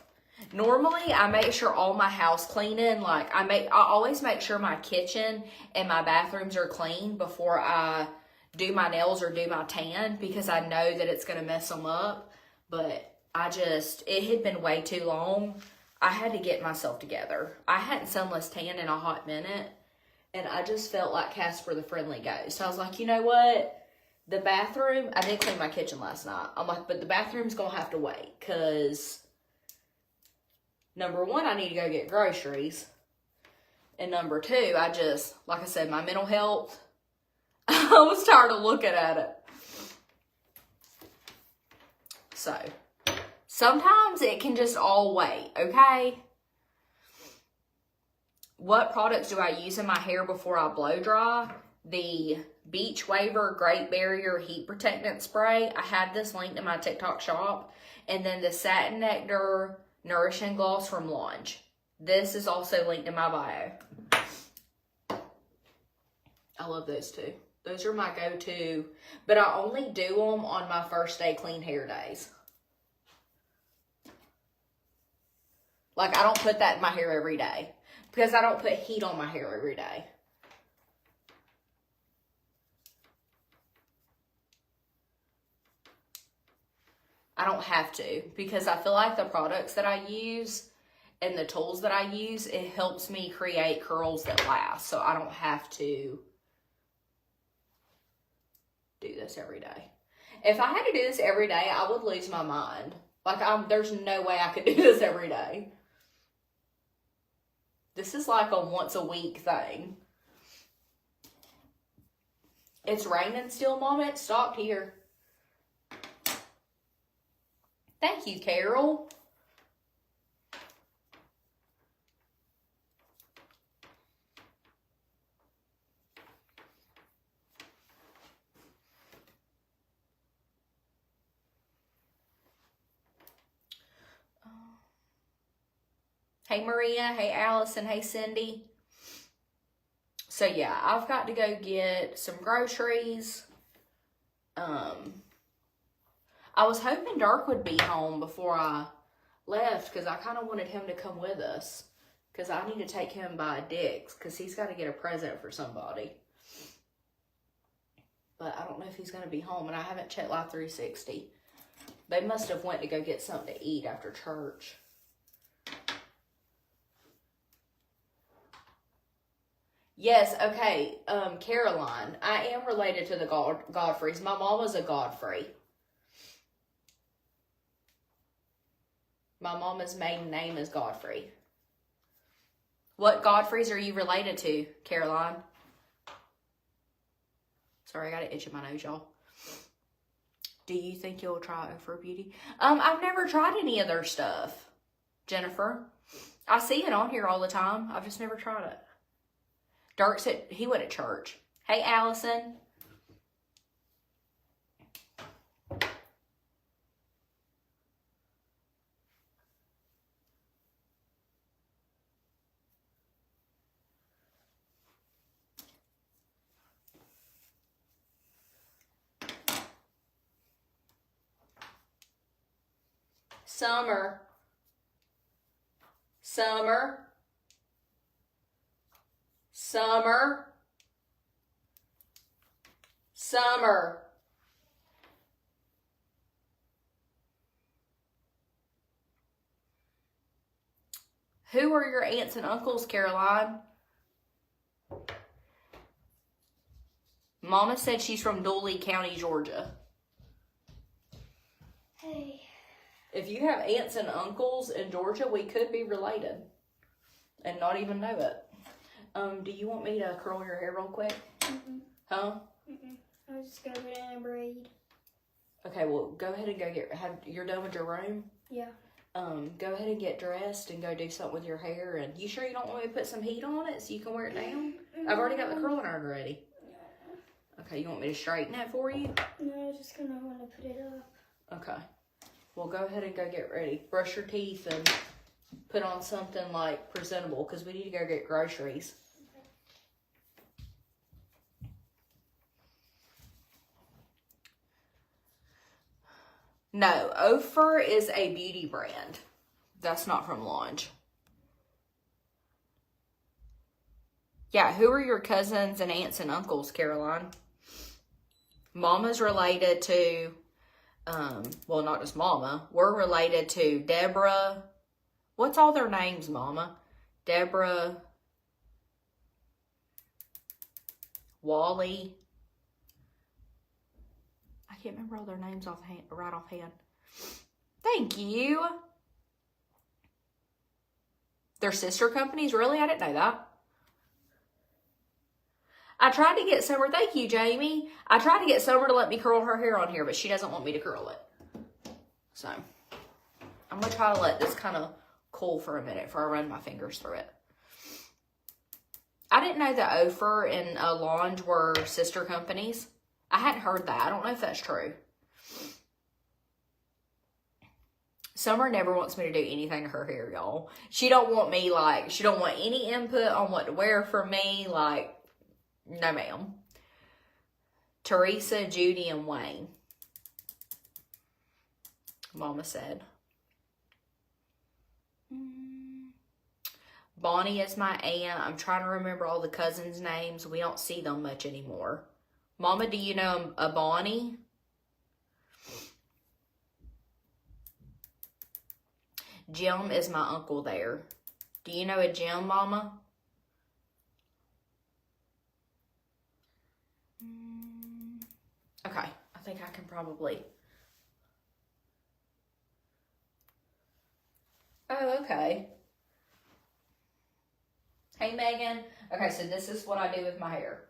Normally, I make sure all my house cleaning, I always make sure my kitchen and my bathrooms are clean before I do my nails or do my tan because I know that it's going to mess them up. But it had been way too long. I had to get myself together. I hadn't sunless tan in a hot minute, and I just felt like Casper the Friendly Ghost. So I was like, you know what? The bathroom, I did clean my kitchen last night. I'm like, but the bathroom's going to have to wait because, number one, I need to go get groceries. And number two, like I said, my mental health, I was tired of looking at it. So, sometimes it can just all wait, okay? What products do I use in my hair before I blow dry? The Beach Waver Great Barrier Heat Protectant Spray. I have this linked in my TikTok shop. And then the Satin Nectar Nourishing Gloss from Longe. This is also linked in my bio. I love those two. Those are my go-to. But I only do them on my first day clean hair days. Like, I don't put that in my hair every day. Because I don't put heat on my hair every day. I don't have to because I feel like the products that I use and the tools that I use, it helps me create curls that last. So I don't have to do this every day. If I had to do this every day, I would lose my mind. There's no way I could do this every day. This is like a once a week thing. It's raining still, Mama. It stopped here. Thank you, Carol. Hey, Maria. Hey, Allison. Hey, Cindy. So, yeah, I've got to go get some groceries. I was hoping Dark would be home before I left because I kind of wanted him to come with us because I need to take him by Dick's because he's got to get a present for somebody. But I don't know if he's going to be home, and I haven't checked Live 360. They must have went to go get something to eat after church. Yes, okay, Caroline, I am related to the Godfreys. My mom was a Godfrey. My mama's maiden name is Godfrey. What Godfreys are you related to, Caroline? Sorry, I got an itch in my nose, y'all. Do you think you'll try Ofra Beauty? I've never tried any of their stuff, Jennifer. I see it on here all the time. I've just never tried it. Dark said he went to church. Hey, Allison. Summer. Summer. Summer. Summer. Who are your aunts and uncles, Caroline? Mama said she's from Dooley County, Georgia. Hey. If you have aunts and uncles in Georgia, we could be related and not even know it. Do you want me to curl your hair real quick? Mm-mm. Huh? Mm-mm. I was just gonna put it in a braid. Okay, well, go ahead and go you're done with your room? Yeah. Go ahead and get dressed and go do something with your hair. And you sure you don't want me to put some heat on it so you can wear it down? I've already got the curling iron ready. Okay, you want me to straighten it for you? No, I was just gonna want to put it up. Okay. Well, go ahead and go get ready. Brush your teeth and put on something like presentable because we need to go get groceries. No, Ophir is a beauty brand. That's not from Launch. Yeah, who are your cousins and aunts and uncles, Caroline? Mama's related to, well, not just Mama. We're related to Deborah. What's all their names, Mama? Deborah, Wally. I can't remember all their names right offhand. Thank you. They're sister companies? Really? I didn't know that. I tried to get Summer, thank you, Jamie. I tried to get Summer to let me curl her hair on here, but she doesn't want me to curl it. So, I'm going to try to let this kind of cool for a minute before I run my fingers through it. I didn't know that Ophir and Lange were sister companies. I hadn't heard that. I don't know if that's true. Summer never wants me to do anything to her hair, y'all. She don't want me, like, she don't want any input on what to wear for me, like, no, ma'am. Teresa, Judy, and Wayne. Mama said. Bonnie is my aunt. I'm trying to remember all the cousins' names. We don't see them much anymore. Mama, do you know a Bonnie? Jim is my uncle there. Do you know a Jim, Mama? Okay, I think I can probably. Oh, okay. Hey, Megan. Okay, so this is what I do with my hair.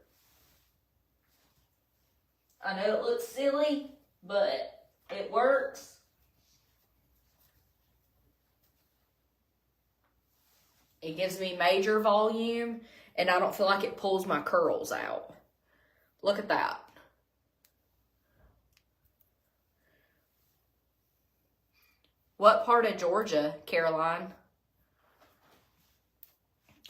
I know it looks silly, but it works. It gives me major volume, and I don't feel like it pulls my curls out. Look at that. What part of Georgia, Caroline?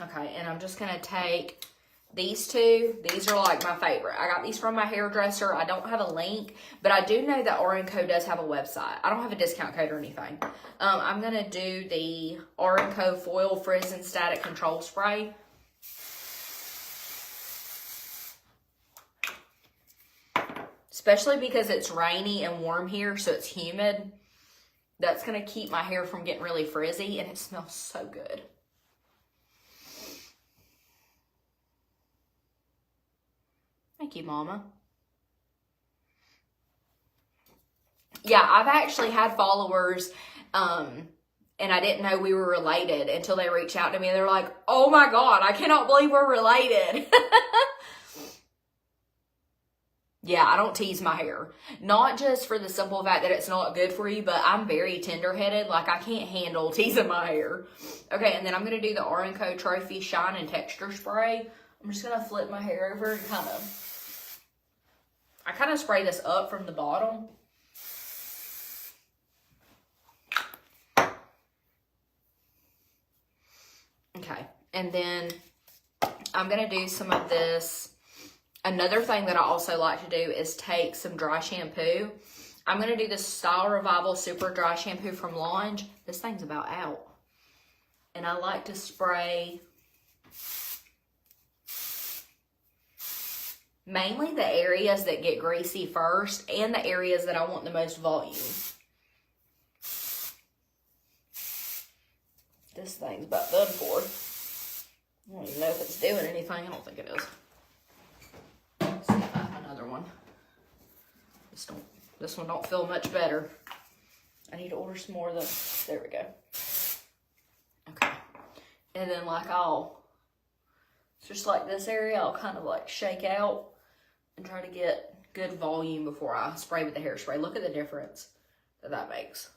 Okay, and I'm just going to take these two. These are like my favorite. I got these from my hairdresser. I don't have a link, but I do know that RN Co does have a website. I don't have a discount code or anything. I'm going to do the RN Co Foil Frizz and Static Control Spray. Especially because it's rainy and warm here, so it's humid. That's going to keep my hair from getting really frizzy, and it smells so good. Thank you, Mama. Yeah, I've actually had followers, and I didn't know we were related until they reached out to me. They're like, oh my God, I cannot believe we're related. Yeah, I don't tease my hair. Not just for the simple fact that it's not good for you, but I'm very tender-headed. Like, I can't handle teasing my hair. Okay, and then I'm going to do the RN Co Trophy Shine and Texture Spray. I'm just going to flip my hair over and I kind of spray this up from the bottom. Okay, and then I'm going to do some of this. Another thing that I also like to do is take some dry shampoo I'm going to do the Style Revival Super Dry Shampoo from Launch. This thing's about out. And I like to spray mainly the areas that get greasy first and the areas that I want the most volume. This thing's about done for. I don't even know if it's doing anything. I don't think it is. Let's see if I have another one. This one don't feel much better. I need to order some more of those. There we go. Okay. And then just like this area, I'll kind of like shake out and try to get good volume before I spray with the hairspray. Look at the difference that makes.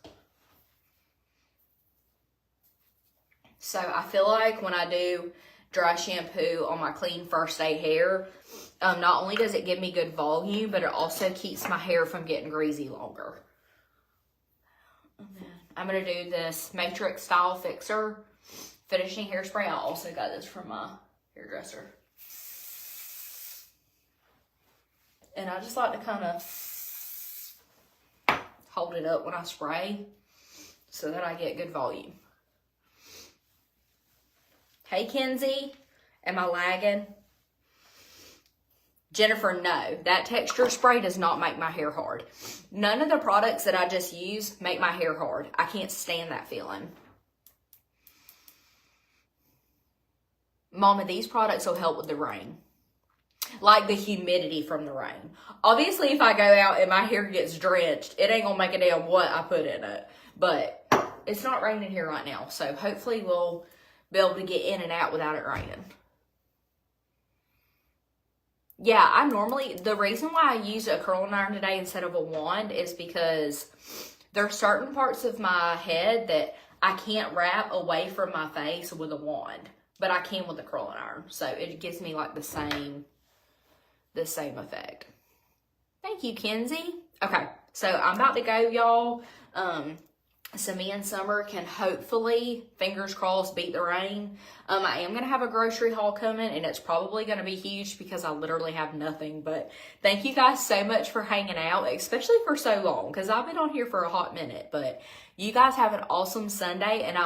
So I feel like when I do dry shampoo on my clean first day hair, not only does it give me good volume, but it also keeps my hair from getting greasy longer. And then I'm going to do this Matrix Style Fixer finishing hairspray. I also got this from my hairdresser. And I just like to kind of hold it up when I spray so that I get good volume. Hey, Kenzie, am I lagging? Jennifer, no. That texture spray does not make my hair hard. None of the products that I just used make my hair hard. I can't stand that feeling. Mama, these products will help with the rain. Like the humidity from the rain. Obviously, if I go out and my hair gets drenched, it ain't gonna make a damn what I put in it. But it's not raining here right now. So hopefully we'll be able to get in and out without it raining. Yeah, the reason why I use a curling iron today instead of a wand is because there are certain parts of my head that I can't wrap away from my face with a wand, but I can with a curling iron. So it gives me like the same effect. Thank you, Kenzie. Okay, so I'm about to go, y'all. So me and Summer can hopefully, fingers crossed, beat the rain. I am going to have a grocery haul coming, and it's probably going to be huge because I literally have nothing. But thank you guys so much for hanging out, especially for so long, because I've been on here for a hot minute. But you guys have an awesome Sunday, and I